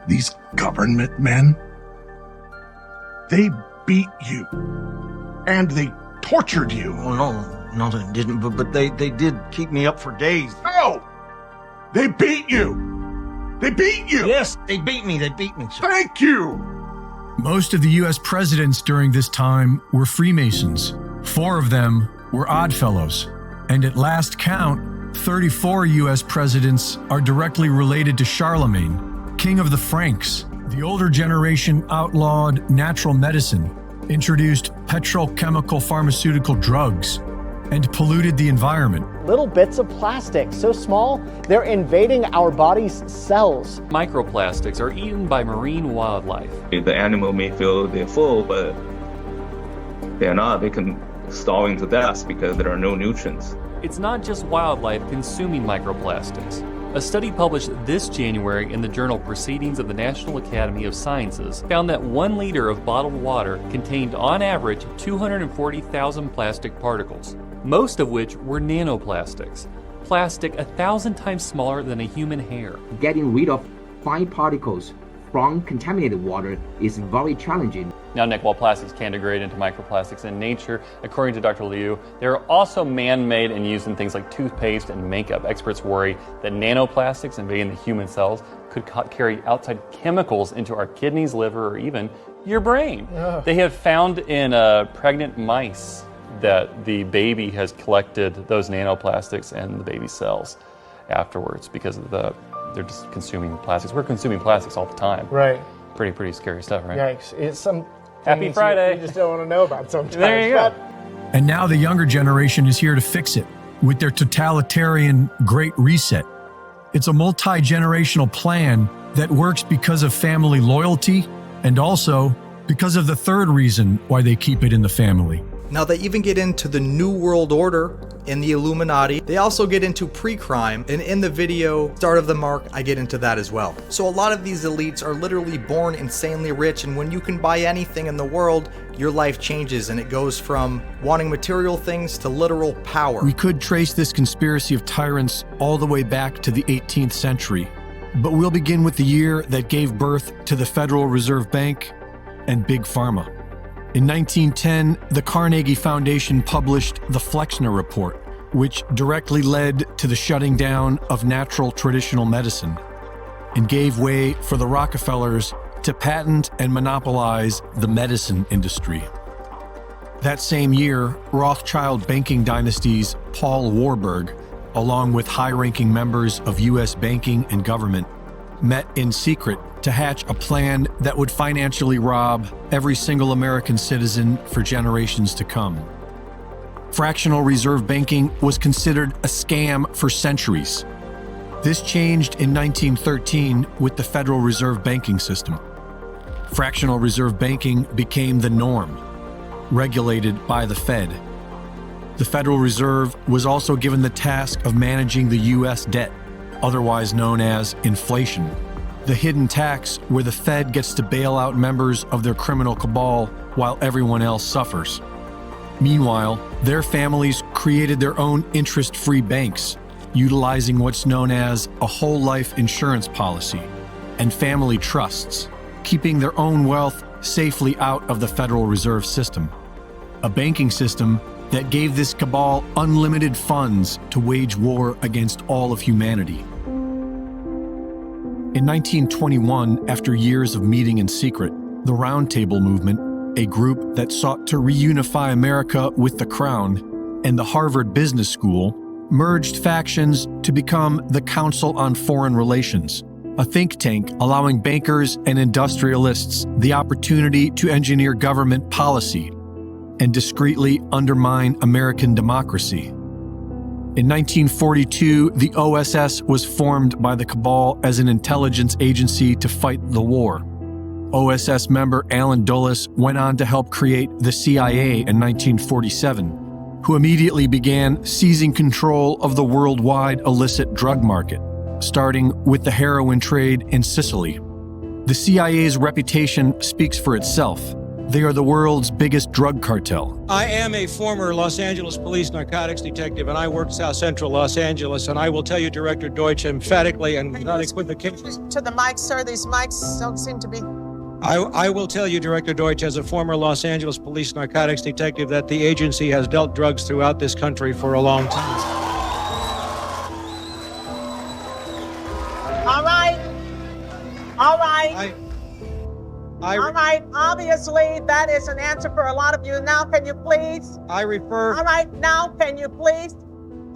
These government men, they beat you. And they tortured you. Oh, no, they didn't, but they did keep me up for days. No! They beat you! They beat you! Yes, they beat me, sir. Thank you! Most of the U.S. presidents during this time were Freemasons. 4 of them were Oddfellows. And at last count, 34 U.S. presidents are directly related to Charlemagne, king of the Franks. The older generation outlawed natural medicine, introduced petrochemical pharmaceutical drugs, and polluted the environment. Little bits of plastic, so small, they're invading our body's cells. Microplastics are eaten by marine wildlife. The animal may feel they're full, but they're not. They can starve to death because there are no nutrients. It's not just wildlife consuming microplastics. A study published this January in the journal Proceedings of the National Academy of Sciences found that 1 liter of bottled water contained on average 240,000 plastic particles, most of which were nanoplastics, plastic 1,000 times smaller than a human hair. Getting rid of fine particles from contaminated water is very challenging. Now, Nick, while plastics can degrade into microplastics in nature, according to Dr. Liu, they are also man-made and used in things like toothpaste and makeup. Experts worry that nanoplastics invading the human cells could carry outside chemicals into our kidneys, liver, or even your brain. They have found in pregnant mice that the baby has collected those nanoplastics in the baby's cells afterwards because of they're just consuming plastics. We're consuming plastics all the time. Right. Pretty scary stuff, right? Yikes. It's some Happy Friday. You just don't want to know about sometimes. There you go. And now the younger generation is here to fix it with their totalitarian Great Reset. It's a multi-generational plan that works because of family loyalty and also because of the third reason why they keep it in the family. Now they even get into the New World Order and the Illuminati. They also get into pre-crime, and in the video, Start of the Mark, I get into that as well. So a lot of these elites are literally born insanely rich, and when you can buy anything in the world, your life changes, and it goes from wanting material things to literal power. We could trace this conspiracy of tyrants all the way back to the 18th century, but we'll begin with the year that gave birth to the Federal Reserve Bank and Big Pharma. In 1910, the Carnegie Foundation published the Flexner Report, which directly led to the shutting down of natural traditional medicine and gave way for the Rockefellers to patent and monopolize the medicine industry. That same year, Rothschild banking dynasty's Paul Warburg, along with high-ranking members of U.S. banking and government, met in secret to hatch a plan that would financially rob every single American citizen for generations to come. Fractional reserve banking was considered a scam for centuries. This changed in 1913 with the Federal Reserve Banking System. Fractional reserve banking became the norm, regulated by the Fed. The Federal Reserve was also given the task of managing the U.S. debt, otherwise known as inflation, the hidden tax where the Fed gets to bail out members of their criminal cabal while everyone else suffers. Meanwhile, their families created their own interest-free banks, utilizing what's known as a whole life insurance policy and family trusts, keeping their own wealth safely out of the Federal Reserve System, a banking system that gave this cabal unlimited funds to wage war against all of humanity. In 1921, after years of meeting in secret, the Round Table Movement, a group that sought to reunify America with the Crown, and the Harvard Business School, merged factions to become the Council on Foreign Relations, a think tank allowing bankers and industrialists the opportunity to engineer government policy and discreetly undermine American democracy. In 1942, the OSS was formed by the cabal as an intelligence agency to fight the war. OSS member Alan Dulles went on to help create the CIA in 1947, who immediately began seizing control of the worldwide illicit drug market, starting with the heroin trade in Sicily. The CIA's reputation speaks for itself. They are the world's biggest drug cartel. I am a former Los Angeles police narcotics detective, and I worked South Central Los Angeles, and I will tell you, Director Deutsch, emphatically and not equivocally. To the mic, sir. These mics don't seem to be... I will tell you, Director Deutsch, as a former Los Angeles police narcotics detective, that the agency has dealt drugs throughout this country for a long time. All right. All right. All right, obviously that is an answer for a lot of you. Now can you please? I refer... All right, now can you please?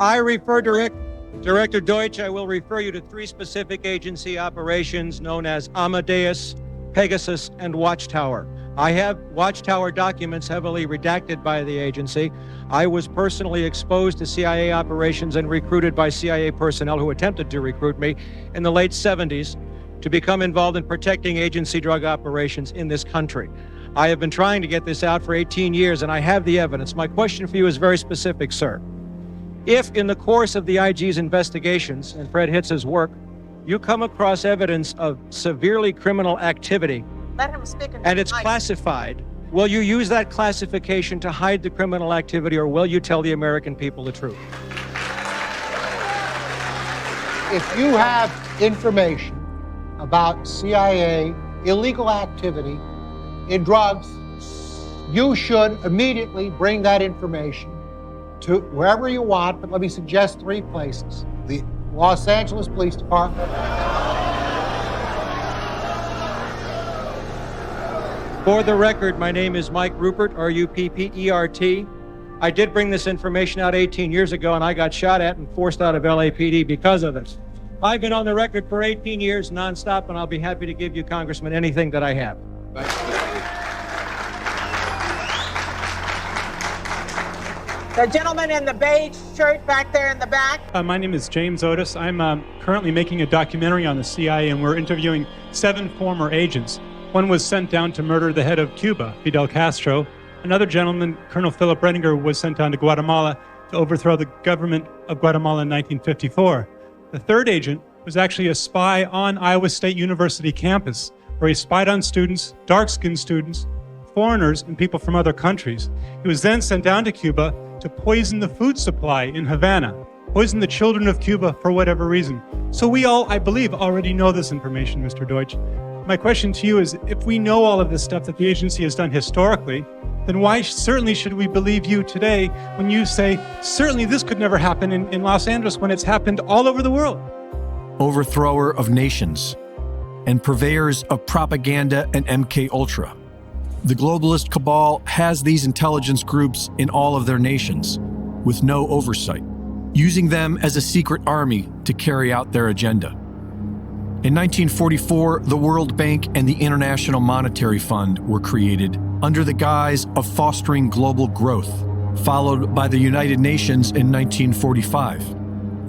I refer, Director Deutsch, I will refer you to 3 specific agency operations known as Amadeus, Pegasus, and Watchtower. I have Watchtower documents heavily redacted by the agency. I was personally exposed to CIA operations and recruited by CIA personnel who attempted to recruit me in the late 70s. To become involved in protecting agency drug operations in this country. I have been trying to get this out for 18 years, and I have the evidence. My question for you is very specific, sir. If in the course of the IG's investigations and Fred Hitz's work, you come across evidence of severely criminal activity, Let him speak and it's classified, will you use that classification to hide the criminal activity, or will you tell the American people the truth? If you have information about CIA illegal activity in drugs, you should immediately bring that information to wherever you want, but let me suggest 3 places. The Los Angeles Police Department. For the record, my name is Mike Ruppert, R-U-P-P-E-R-T. I did bring this information out 18 years ago, and I got shot at and forced out of LAPD because of this. I've been on the record for 18 years nonstop, and I'll be happy to give you, Congressman, anything that I have. The gentleman in the beige shirt back there in the back. My name is James Otis. I'm currently making a documentary on the CIA, and we're interviewing 7 former agents. One was sent down to murder the head of Cuba, Fidel Castro. Another gentleman, Colonel Philip Redinger, was sent down to Guatemala to overthrow the government of Guatemala in 1954. The third agent was actually a spy on Iowa State University campus, where he spied on students, dark-skinned students, foreigners, and people from other countries. He was then sent down to Cuba to poison the food supply in Havana, poison the children of Cuba for whatever reason. So we all, I believe, already know this information, Mr. Deutsch. My question to you is, if we know all of this stuff that the agency has done historically, then why certainly should we believe you today when you say, certainly this could never happen in Los Angeles when it's happened all over the world? Overthrower of nations and purveyors of propaganda and MK Ultra. The globalist cabal has these intelligence groups in all of their nations, with no oversight, using them as a secret army to carry out their agenda. In 1944, the World Bank and the International Monetary Fund were created under the guise of fostering global growth, followed by the United Nations in 1945.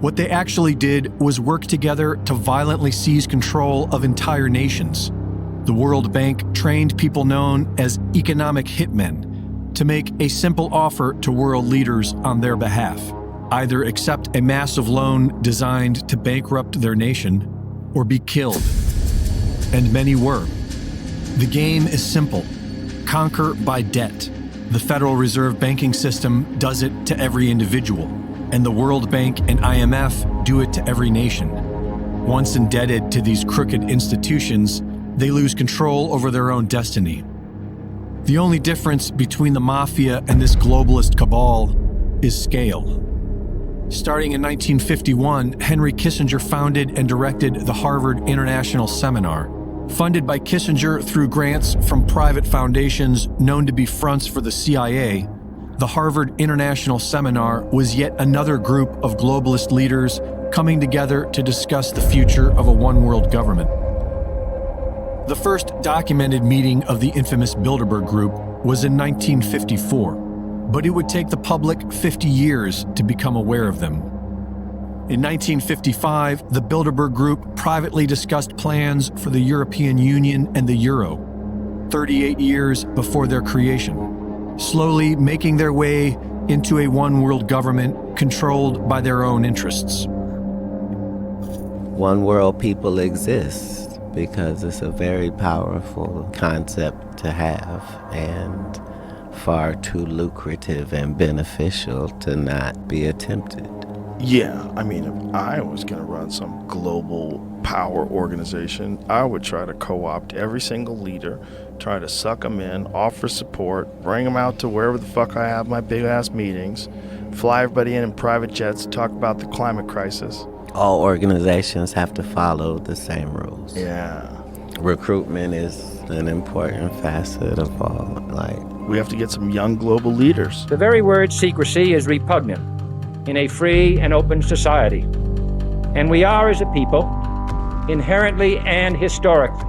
What they actually did was work together to violently seize control of entire nations. The World Bank trained people known as economic hitmen to make a simple offer to world leaders on their behalf. Either accept a massive loan designed to bankrupt their nation or be killed. And many were. The game is simple. Conquer by debt. The Federal Reserve banking system does it to every individual, and the World Bank and IMF do it to every nation. Once indebted to these crooked institutions, they lose control over their own destiny. The only difference between the mafia and this globalist cabal is scale. Starting in 1951, Henry Kissinger founded and directed the Harvard International Seminar. Funded by Kissinger through grants from private foundations known to be fronts for the CIA, the Harvard International Seminar was yet another group of globalist leaders coming together to discuss the future of a one-world government. The first documented meeting of the infamous Bilderberg Group was in 1954, but it would take the public 50 years to become aware of them. In 1955, the Bilderberg Group privately discussed plans for the European Union and the Euro, 38 years before their creation, slowly making their way into a one-world government controlled by their own interests. One world people exist because it's a very powerful concept to have and far too lucrative and beneficial to not be attempted. Yeah, I mean, if I was going to run some global power organization, I would try to co-opt every single leader, try to suck them in, offer support, bring them out to wherever the fuck I have my big-ass meetings, fly everybody in private jets to talk about the climate crisis. All organizations have to follow the same rules. Yeah. Recruitment is an important facet of all. We have to get some young global leaders. The very word secrecy is repugnant in a free and open society. And we are, as a people, inherently and historically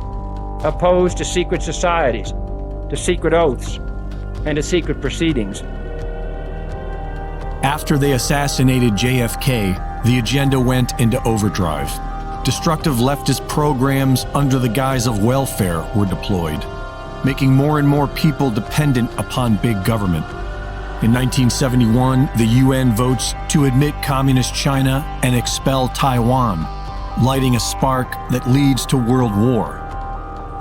opposed to secret societies, to secret oaths, and to secret proceedings. After they assassinated JFK, the agenda went into overdrive. Destructive leftist programs under the guise of welfare were deployed, making more and more people dependent upon big government. In 1971, the UN votes to admit Communist China and expel Taiwan, lighting a spark that leads to World War.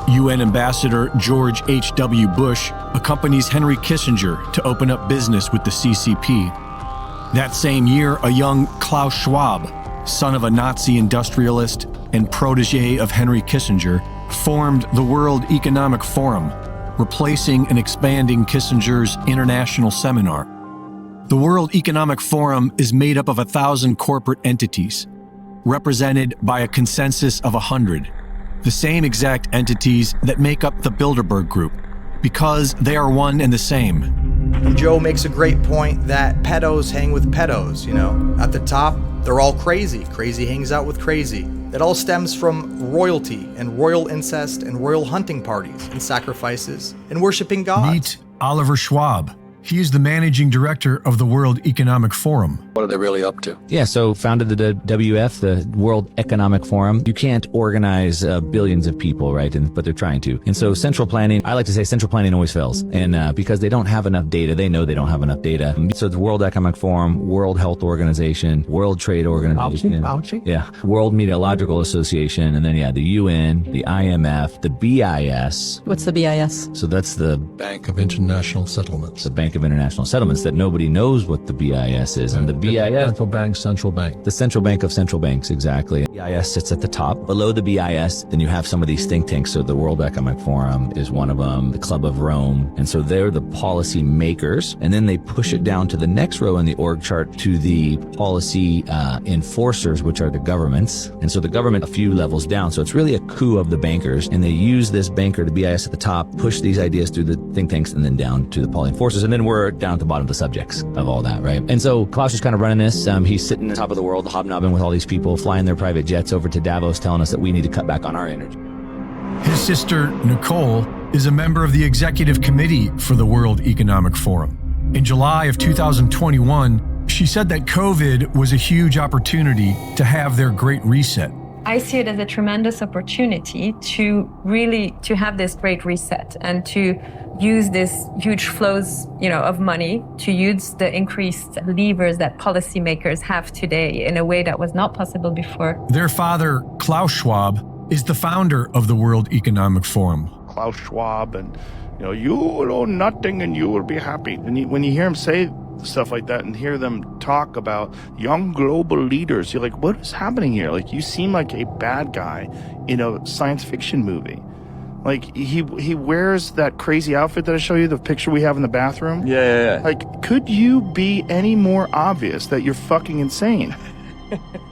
UN Ambassador George H.W. Bush accompanies Henry Kissinger to open up business with the CCP. That same year, a young Klaus Schwab, son of a Nazi industrialist and protege of Henry Kissinger, formed the World Economic Forum, replacing and expanding Kissinger's International Seminar. The World Economic Forum is made up of 1,000 corporate entities, represented by a consensus of 100, the same exact entities that make up the Bilderberg Group, because they are one and the same. And Joe makes a great point that pedos hang with pedos, you know? At the top, they're all crazy. Crazy hangs out with crazy. It all stems from royalty and royal incest and royal hunting parties and sacrifices and worshiping gods. Meet Oliver Schwab. He is the managing director of the World Economic Forum. What are they really up to? Yeah, so founded the WF, the World Economic Forum. You can't organize billions of people, right? But they're trying to. And so central planning, I like to say central planning always fails. And because they don't have enough data, they know they don't have enough data. So the World Economic Forum, World Health Organization, World Trade Organization. Yeah, World Meteorological Association, and then the UN, the IMF, the BIS. What's the BIS? So that's the Bank of International Settlements. The Bank of International Settlements, that nobody knows what the BIS is. And the BIS, Central bank. The central bank of central banks, exactly. BIS sits at the top. Below the BIS, then you have some of these think tanks. So the World Economic Forum is one of them, the Club of Rome. And so they're the policy makers. And then they push it down to the next row in the org chart to the policy enforcers, which are the governments. And so the government a few levels down. So it's really a coup of the bankers. And they use this banker, the BIS at the top, push these ideas through the think tanks and then down to the policy enforcers. And then we're down at the bottom of the subjects of all that, right? And so Klaus is kind of running this. He's sitting on top of the world, hobnobbing with all these people, flying their private jets over to Davos, telling us that we need to cut back on our energy. His sister, Nicole, is a member of the executive committee for the World Economic Forum. In July of 2021, she said that COVID was a huge opportunity to have their great reset. I see it as a tremendous opportunity to have this great reset and to use this huge flows, of money to use the increased levers that policymakers have today in a way that was not possible before. Their father, Klaus Schwab, is the founder of the World Economic Forum. Klaus Schwab, and you will own nothing and you will be happy. And when you hear him say stuff like that and hear them talk about young global leaders, you're like, what is happening here? Like, you seem like a bad guy in a science fiction movie. Like, he wears that crazy outfit that I show you, the picture we have in the bathroom. Yeah. Like, could you be any more obvious that you're fucking insane?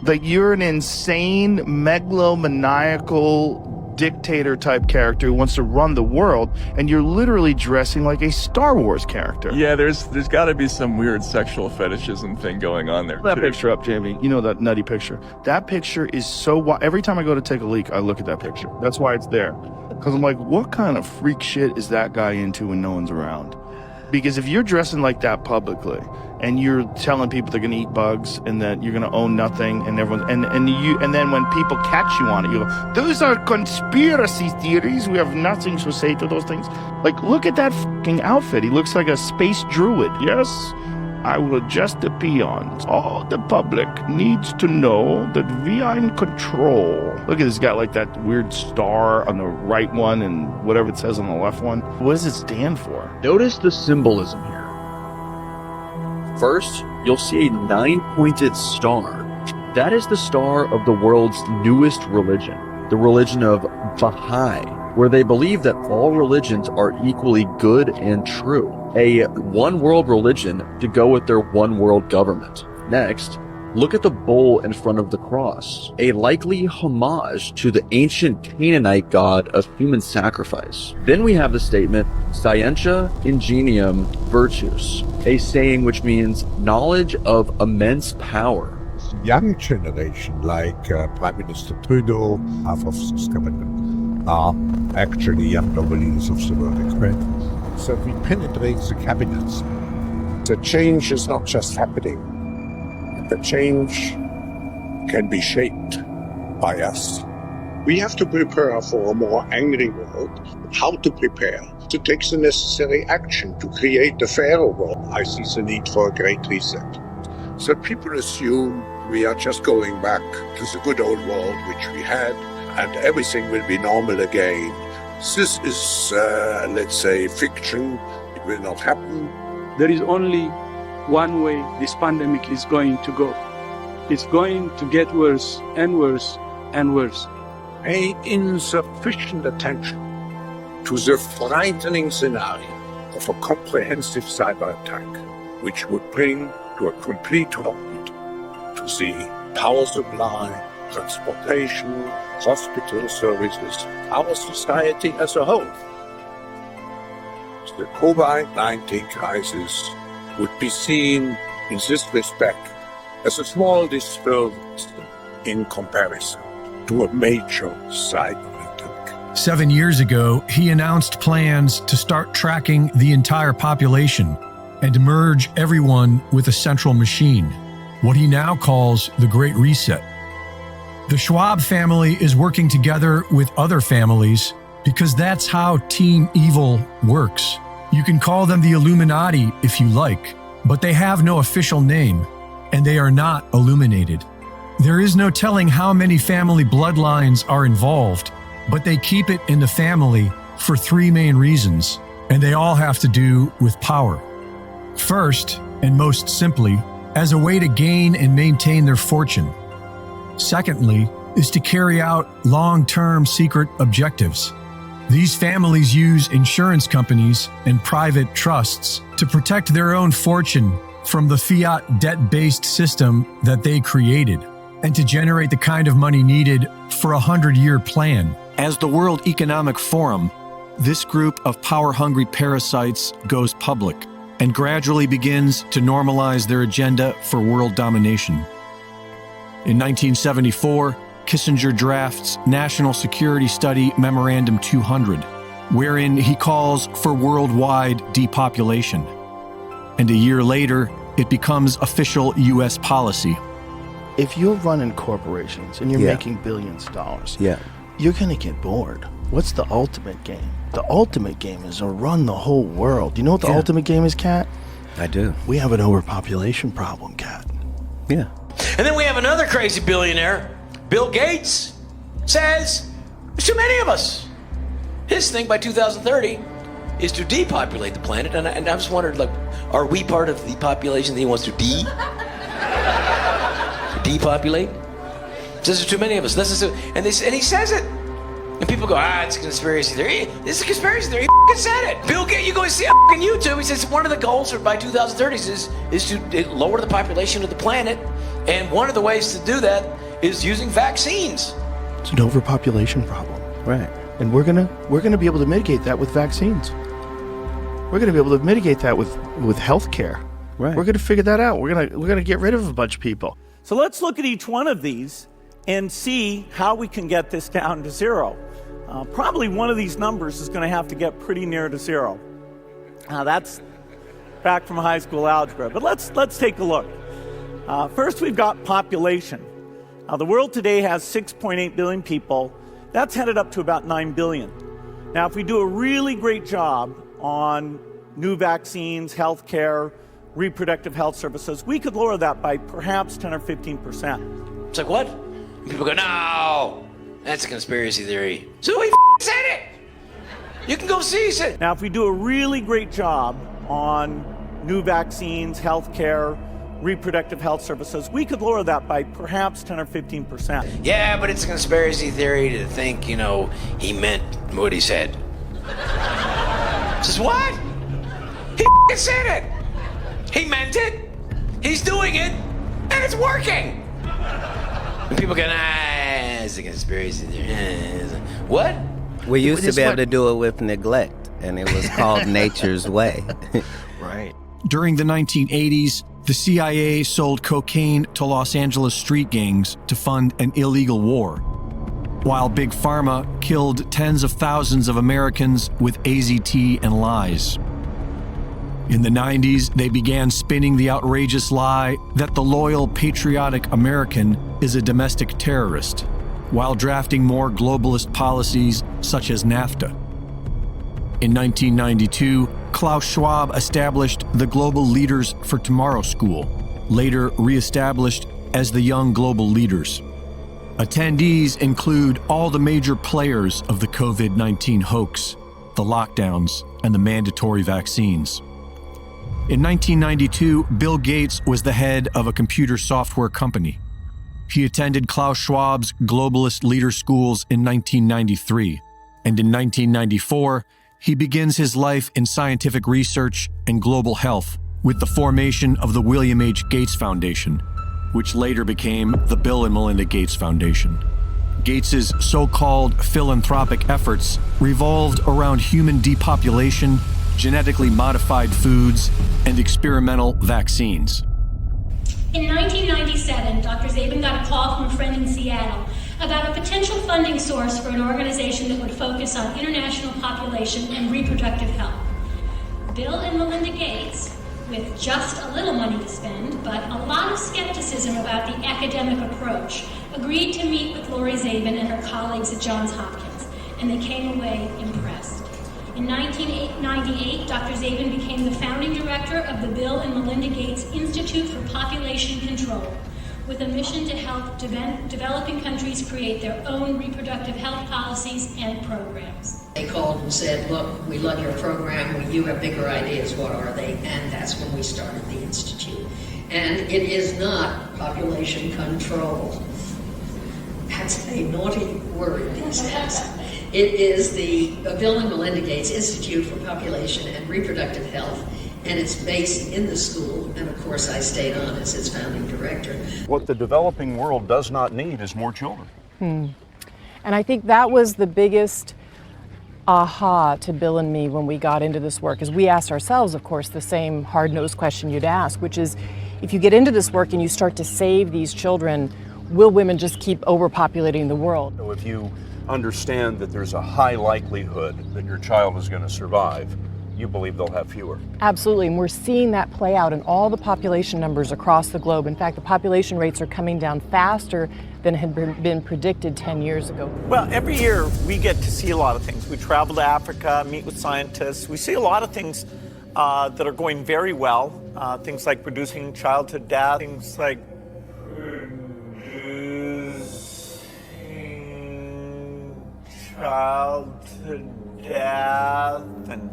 Like, you're an insane, megalomaniacal dictator type character who wants to run the world, and you're literally dressing like a Star Wars character. Yeah, there's got to be some weird sexual fetishism thing going on there. That picture up, Jamie. You know that nutty picture. That picture is so every time I go to take a leak, I look at that picture. That's why it's there. Because I'm like, what kind of freak shit is that guy into when no one's around? Because if you're dressing like that publicly and you're telling people they're going to eat bugs and that you're going to own nothing and everyone and then when people catch you on it, you go, those are conspiracy theories. We have nothing to say to those things. Like, look at that fucking outfit. He looks like a space druid. Yes, I will adjust the peons. All the public needs to know that we are in control. Look at this guy, like that weird star on the right one and whatever it says on the left one. What does it stand for? Notice the symbolism here. First, you'll see a 9-pointed star. That is the star of the world's newest religion, the religion of Baha'i, where they believe that all religions are equally good and true. A one-world religion to go with their one-world government. Next, look at the bull in front of the cross, a likely homage to the ancient Canaanite god of human sacrifice. Then we have the statement, Scientia Ingenium Virtus, a saying which means knowledge of immense power. Young generation, like Prime Minister Trudeau, half of this cabinet, are actually younger leaders of the world economy. So we penetrate the cabinets. The change is not just happening. The change can be shaped by us. We have to prepare for a more angry world. How to prepare? To take the necessary action to create a fairer world. I see the need for a great reset. So people assume we are just going back to the good old world which we had, and everything will be normal again. This is, let's say, fiction. It will not happen. There is only one way this pandemic is going to go. It's going to get worse and worse and worse. Pay insufficient attention to the frightening scenario of a comprehensive cyber attack, which would bring to a complete halt to the power supply, transportation, hospital services, our society as a whole. The COVID-19 crisis would be seen in this respect as a small disturbance in comparison to a major cyber attack. 7 years ago, he announced plans to start tracking the entire population and merge everyone with a central machine, what he now calls the Great Reset. The Schwab family is working together with other families because that's how Team Evil works. You can call them the Illuminati if you like, but they have no official name, and they are not illuminated. There is no telling how many family bloodlines are involved, but they keep it in the family for 3 main reasons, and they all have to do with power. First, and most simply, as a way to gain and maintain their fortune. Secondly, is to carry out long-term secret objectives. These families use insurance companies and private trusts to protect their own fortune from the fiat debt-based system that they created, and to generate the kind of money needed for a 100-year plan. As the World Economic Forum, this group of power-hungry parasites goes public and gradually begins to normalize their agenda for world domination. In 1974, Kissinger drafts National Security Study Memorandum 200, wherein he calls for worldwide depopulation. And a year later, it becomes official U.S. policy. If you're running corporations and you're making billions of dollars, you're going to get bored. What's the ultimate game? The ultimate game is to run the whole world. You know what the ultimate game is, Katt? I do. We have an overpopulation problem, Katt. Yeah. And then we have another crazy billionaire, Bill Gates, says there's too many of us. His thing by 2030 is to depopulate the planet. And I just wondered, like, are we part of the population that he wants to depopulate? Says there's too many of us. And he says it. And people go, it's a conspiracy theory. This is a conspiracy theory. He f***ing said it. Bill Gates, you go see on YouTube. He says one of the goals by 2030 is to lower the population of the planet. And one of the ways to do that is using vaccines. It's an overpopulation problem. Right. And we're gonna be able to mitigate that with vaccines. We're gonna be able to mitigate that with healthcare. Right. We're gonna figure that out. We're gonna get rid of a bunch of people. So let's look at each one of these and see how we can get this down to zero. Probably one of these numbers is going to have to get pretty near to zero. That's back from high school algebra. But let's take a look. First, we've got population. The world today has 6.8 billion people. That's headed up to about 9 billion. Now, if we do a really great job on new vaccines, healthcare, reproductive health services, we could lower that by perhaps 10 or 15%. It's like, what? People go, no, that's a conspiracy theory. So he said it. You can go see it. Now, if we do a really great job on new vaccines, healthcare, reproductive health services, we could lower that by perhaps 10 or 15%. Yeah, but it's a conspiracy theory to think, he meant what he said. Says what? He said it. He meant it. He's doing it. And it's working. And people go, it's a conspiracy theory. What? We used to be able to do it with neglect, and it was called nature's way. Right. During the 1980s, the CIA sold cocaine to Los Angeles street gangs to fund an illegal war, while Big Pharma killed tens of thousands of Americans with AZT and lies. In the 90s, they began spinning the outrageous lie that the loyal, patriotic American is a domestic terrorist, while drafting more globalist policies such as NAFTA. In 1992, Klaus Schwab established the Global Leaders for Tomorrow School, later reestablished as the Young Global Leaders. Attendees include all the major players of the COVID-19 hoax, the lockdowns, and the mandatory vaccines. In 1992, Bill Gates was the head of a computer software company. He attended Klaus Schwab's Globalist Leader Schools in 1993, and in 1994, he begins his life in scientific research and global health with the formation of the William H. Gates Foundation, which later became the Bill and Melinda Gates Foundation. Gates's so-called philanthropic efforts revolved around human depopulation, genetically modified foods, and experimental vaccines. In 1997, Dr. Zabin got a call from a friend in Seattle about a potential funding source for an organization that would focus on international population and reproductive health. Bill and Melinda Gates, with just a little money to spend, but a lot of skepticism about the academic approach, agreed to meet with Lori Zabin and her colleagues at Johns Hopkins, and they came away impressed. In 1998, Dr. Zabin became the founding director of the Bill and Melinda Gates Institute for Population Control, with a mission to help developing countries create their own reproductive health policies and programs. They called and said, look, we love your program, you have bigger ideas, what are they? And that's when we started the Institute. And it is not population control. That's a naughty word these days. It is the Bill and Melinda Gates Institute for Population and Reproductive Health, and it's based in the school, and of course I stayed on as its founding director. What the developing world does not need is more children. And I think that was the biggest aha to Bill and me when we got into this work, is we asked ourselves, of course, the same hard-nosed question you'd ask, which is, if you get into this work and you start to save these children, will women just keep overpopulating the world? So if you understand that there's a high likelihood that your child is going to survive, you believe they'll have fewer. Absolutely, and we're seeing that play out in all the population numbers across the globe. In fact, the population rates are coming down faster than had been predicted 10 years ago. Well, every year we get to see a lot of things. We travel to Africa, meet with scientists. We see a lot of things that are going very well. Things like reducing childhood death, things like childhood death, and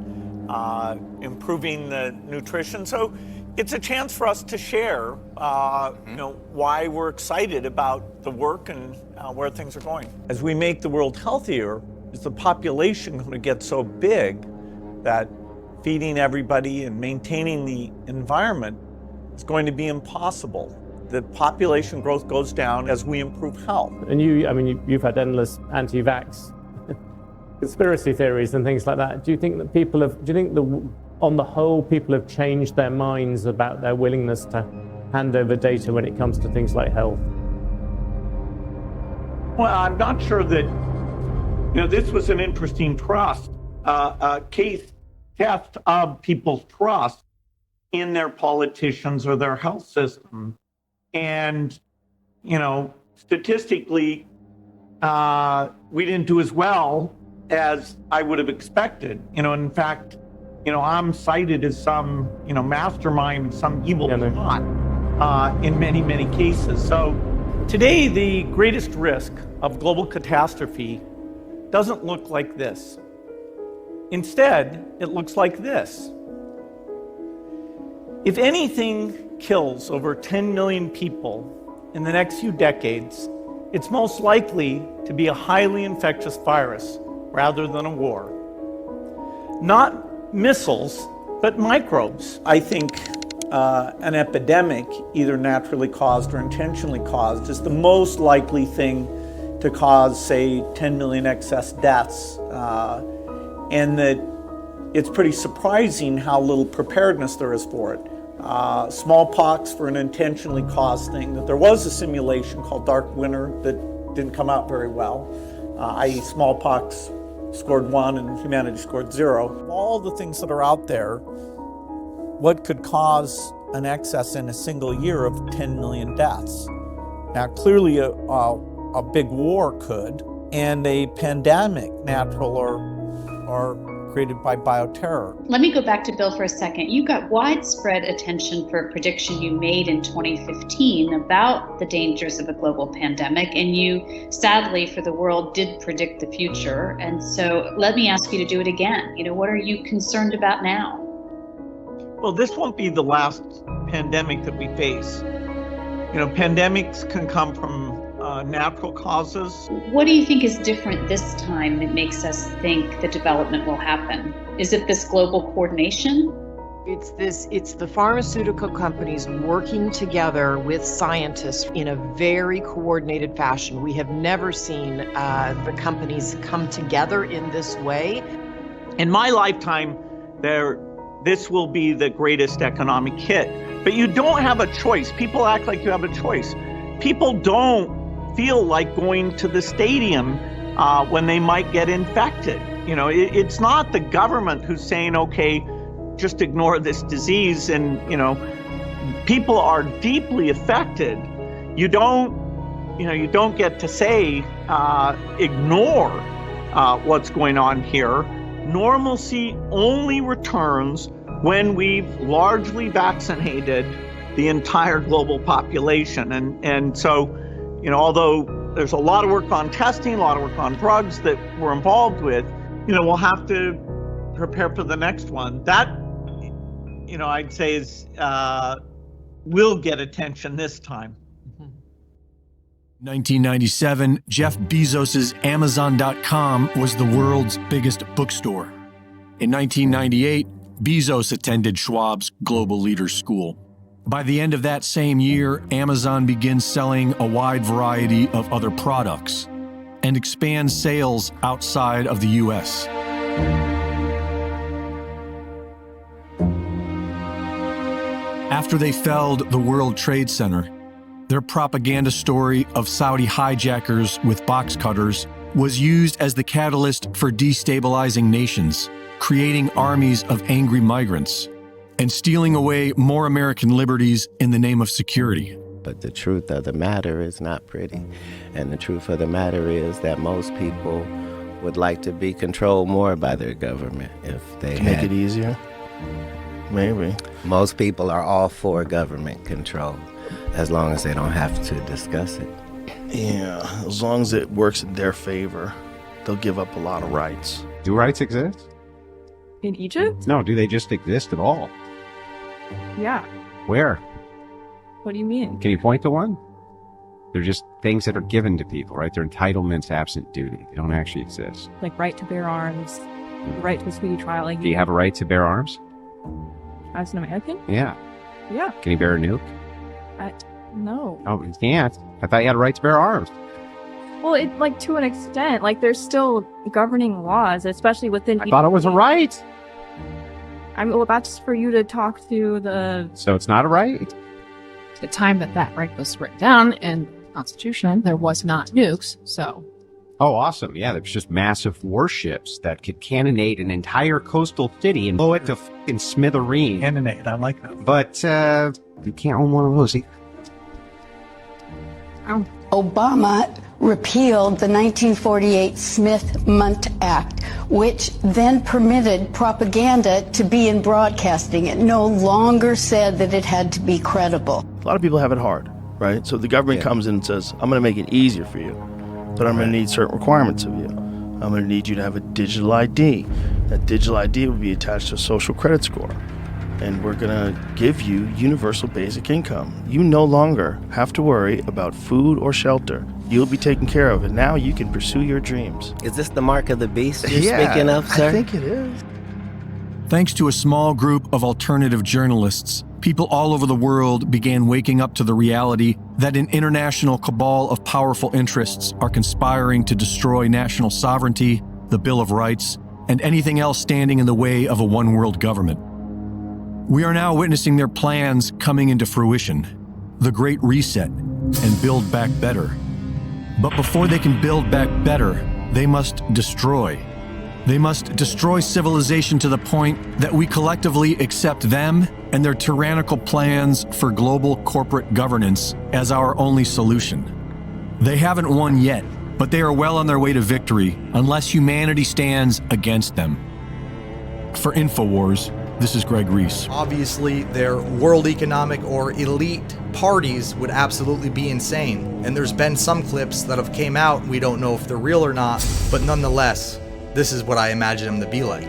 improving the nutrition. So it's a chance for us to share, why we're excited about the work and where things are going. As we make the world healthier, is the population going to get so big that feeding everybody and maintaining the environment is going to be impossible? The population growth goes down as we improve health. And you've had endless anti-vax conspiracy theories and things like that. Do you think that on the whole, people have changed their minds about their willingness to hand over data when it comes to things like health? Well, I'm not sure that, this was an interesting case test of people's trust in their politicians or their health system. And, statistically, we didn't do as well as I would have expected. In fact, I'm cited as some, mastermind of some evil plot in many, many cases. So today, the greatest risk of global catastrophe doesn't look like this. Instead, it looks like this. If anything kills over 10 million people in the next few decades, it's most likely to be a highly infectious virus rather than a war. Not missiles, but microbes. I think an epidemic, either naturally caused or intentionally caused, is the most likely thing to cause, say, 10 million excess deaths. And that it's pretty surprising how little preparedness there is for it. Smallpox for an intentionally caused thing, that there was a simulation called Dark Winter that didn't come out very well, i.e. smallpox scored 1 and humanity scored 0. All the things that are out there, what could cause an excess in a single year of 10 million deaths? Now, clearly a big war could, and a pandemic, natural or created by bioterror. Let me go back to Bill for a second. You got widespread attention for a prediction you made in 2015 about the dangers of a global pandemic, and you, sadly for the world, did predict the future. And so let me ask you to do it again. What are you concerned about now? Well, this won't be the last pandemic that we face. Pandemics can come from natural causes. What do you think is different this time that makes us think the development will happen? Is it this global coordination? It's the pharmaceutical companies working together with scientists in a very coordinated fashion. We have never seen the companies come together in this way. In my lifetime, this will be the greatest economic hit. But you don't have a choice. People act like you have a choice. People don't feel like going to the stadium when they might get infected. It's not the government who's saying, okay, just ignore this disease. And, people are deeply affected. You don't get to say, ignore what's going on here. Normalcy only returns when we've largely vaccinated the entire global population. And so, although there's a lot of work on testing, a lot of work on drugs that we're involved with, we'll have to prepare for the next one. That, I'd say is, will get attention this time. 1997, Jeff Bezos's Amazon.com was the world's biggest bookstore. In 1998, Bezos attended Schwab's Global Leaders School. By the end of that same year, Amazon begins selling a wide variety of other products and expands sales outside of the U.S. After they felled the World Trade Center, their propaganda story of Saudi hijackers with box cutters was used as the catalyst for destabilizing nations, creating armies of angry migrants, and stealing away more American liberties in the name of security. But the truth of the matter is not pretty. And the truth of the matter is that most people would like to be controlled more by their government if they make it easier. Maybe. Most people are all for government control, as long as they don't have to discuss it. Yeah, as long as it works in their favor, they'll give up a lot of rights. Do rights exist? In Egypt? No, do they just exist at all? Yeah. Where? What do you mean? Can you point to one? They're just things that are given to people, right? They're entitlements absent duty. They don't actually exist. Like right to bear arms, right to a speedy trial. Like do you have a right to bear arms? As an American? Yeah. Yeah. Can you bear a nuke? No. Oh, you can't. I thought you had a right to bear arms. Well, to an extent, there's still governing laws, especially within. I thought it was a right. Well, that's for you to talk to the. So it's not a right? The time that right was written down in the Constitution, there was not nukes, so Oh, awesome. Yeah, there's just massive warships that could cannonade an entire coastal city and blow it to fucking smithereens. Cannonade, I like that. But you can't own one of those either. Obama repealed the 1948 Smith-Mundt Act, which then permitted propaganda to be in broadcasting. It no longer said that it had to be credible. A lot of people have it hard, right? So the government comes in and says, I'm going to make it easier for you, but I'm going to need certain requirements of you. I'm going to need you to have a digital ID. That digital ID will be attached to a social credit score. And we're going to give you universal basic income. You no longer have to worry about food or shelter. You'll be taken care of, and now you can pursue your dreams. Is this the mark of the beast you're speaking of, sir? I think it is. Thanks to a small group of alternative journalists, people all over the world began waking up to the reality that an international cabal of powerful interests are conspiring to destroy national sovereignty, the Bill of Rights, and anything else standing in the way of a one-world government. We are now witnessing their plans coming into fruition, the Great Reset, and Build Back Better. But before they can build back better, they must destroy. They must destroy civilization to the point that we collectively accept them and their tyrannical plans for global corporate governance as our only solution. They haven't won yet, but they are well on their way to victory unless humanity stands against them. For InfoWars, this is Greg Reese. Obviously, their world economic or elite parties would absolutely be insane. And there's been some clips that have came out, we don't know if they're real or not, but nonetheless, this is what I imagine them to be like.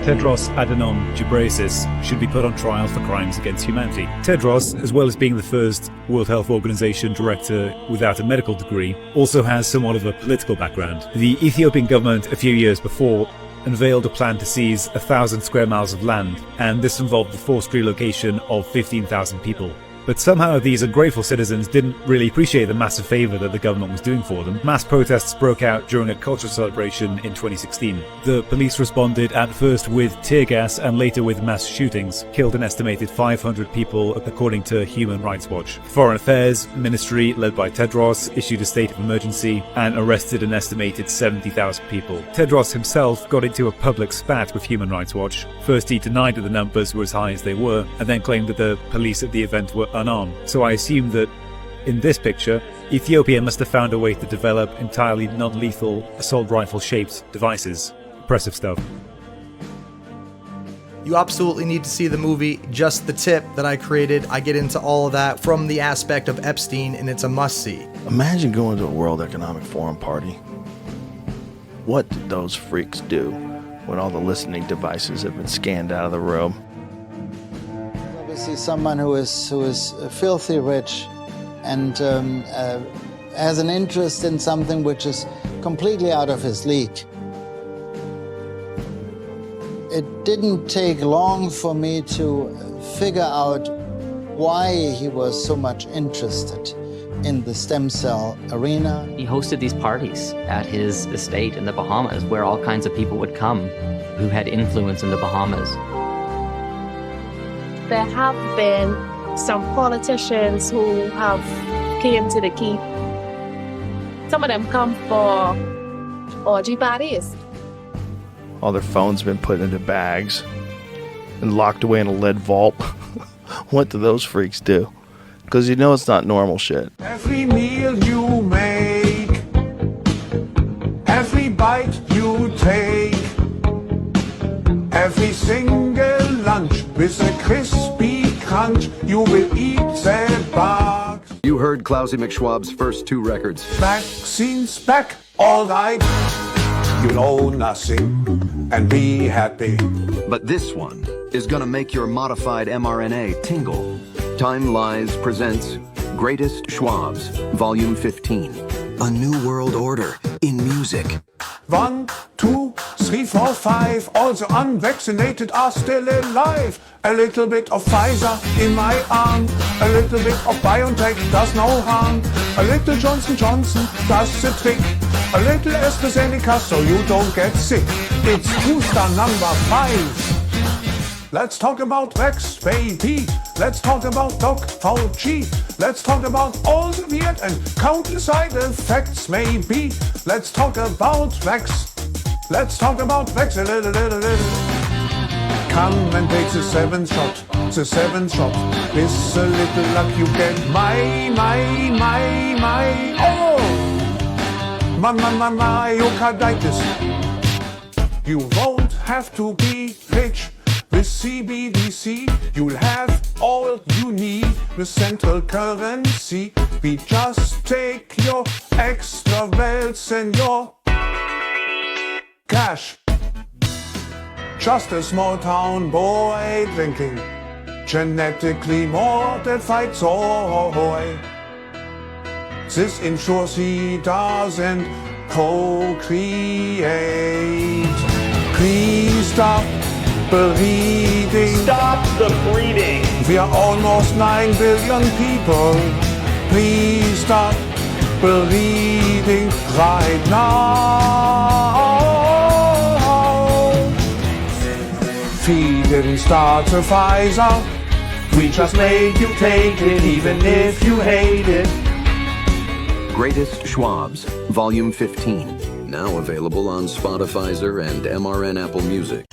Tedros Adhanom Ghebreyesus should be put on trial for crimes against humanity. Tedros, as well as being the first World Health Organization director without a medical degree, also has somewhat of a political background. The Ethiopian government a few years before unveiled a plan to seize 1,000 square miles of land, and this involved the forced relocation of 15,000 people. But somehow these ungrateful citizens didn't really appreciate the massive favor that the government was doing for them. Mass protests broke out during a cultural celebration in 2016. The police responded at first with tear gas and later with mass shootings, killed an estimated 500 people according to Human Rights Watch. Foreign Affairs Ministry, led by Tedros, issued a state of emergency and arrested an estimated 70,000 people. Tedros himself got into a public spat with Human Rights Watch. First he denied that the numbers were as high as they were, and then claimed that the police at the event were unarmed. So I assume that in this picture, Ethiopia must have found a way to develop entirely non-lethal assault rifle-shaped devices. Impressive stuff. You absolutely need to see the movie Just the Tip that I created. I get into all of that from the aspect of Epstein, and it's a must-see. Imagine going to a World Economic Forum party. What did those freaks do when all the listening devices have been scanned out of the room? Obviously someone who is filthy rich and has an interest in something which is completely out of his league. It didn't take long for me to figure out why he was so much interested in the stem cell arena. He hosted these parties at his estate in the Bahamas where all kinds of people would come who had influence in the Bahamas. There have been some politicians who have came to the Cape. Some of them come for orgy parties. All their phones have been put into bags and locked away in a lead vault. What do those freaks do? Because you know it's not normal shit. Every meal you make, every bite you take, every single lunch with a crispy crunch, you will eat the bugs. You heard Klausy McSchwab's first two records. Vaccines back, all right. You know nothing and be happy. But this one is gonna make your modified mRNA tingle. Time Lies presents Greatest Schwabs, Volume 15. A new world order in music. 1, 2, 3. 3, 4, 5, all the unvaccinated are still alive. A little bit of Pfizer in my arm, a little bit of BioNTech does no harm. A little Johnson Johnson does the trick, a little AstraZeneca so you don't get sick. It's booster number 5. Let's talk about Vax, baby. Let's talk about Doc Fauci. Let's talk about all the weird and countless side effects, maybe. Let's talk about Vax. Let's talk about Vax a little. Come and take the 7th shot, the 7th shot. With a little luck you get my, oh! My myocarditis. You won't have to be rich with CBDC. You'll have all you need with central currency. We just take your extra wealth and your cash. Just a small town boy drinking genetically modified soy. This ensures he doesn't procreate. Please stop breeding. Stop the breeding. We are almost 9 billion people. Please stop breeding right now. We didn't start a Pfizer. We just made you take it, even if you hate it. Greatest Schwabs, Volume 15. Now available on Spotify and MRN Apple Music.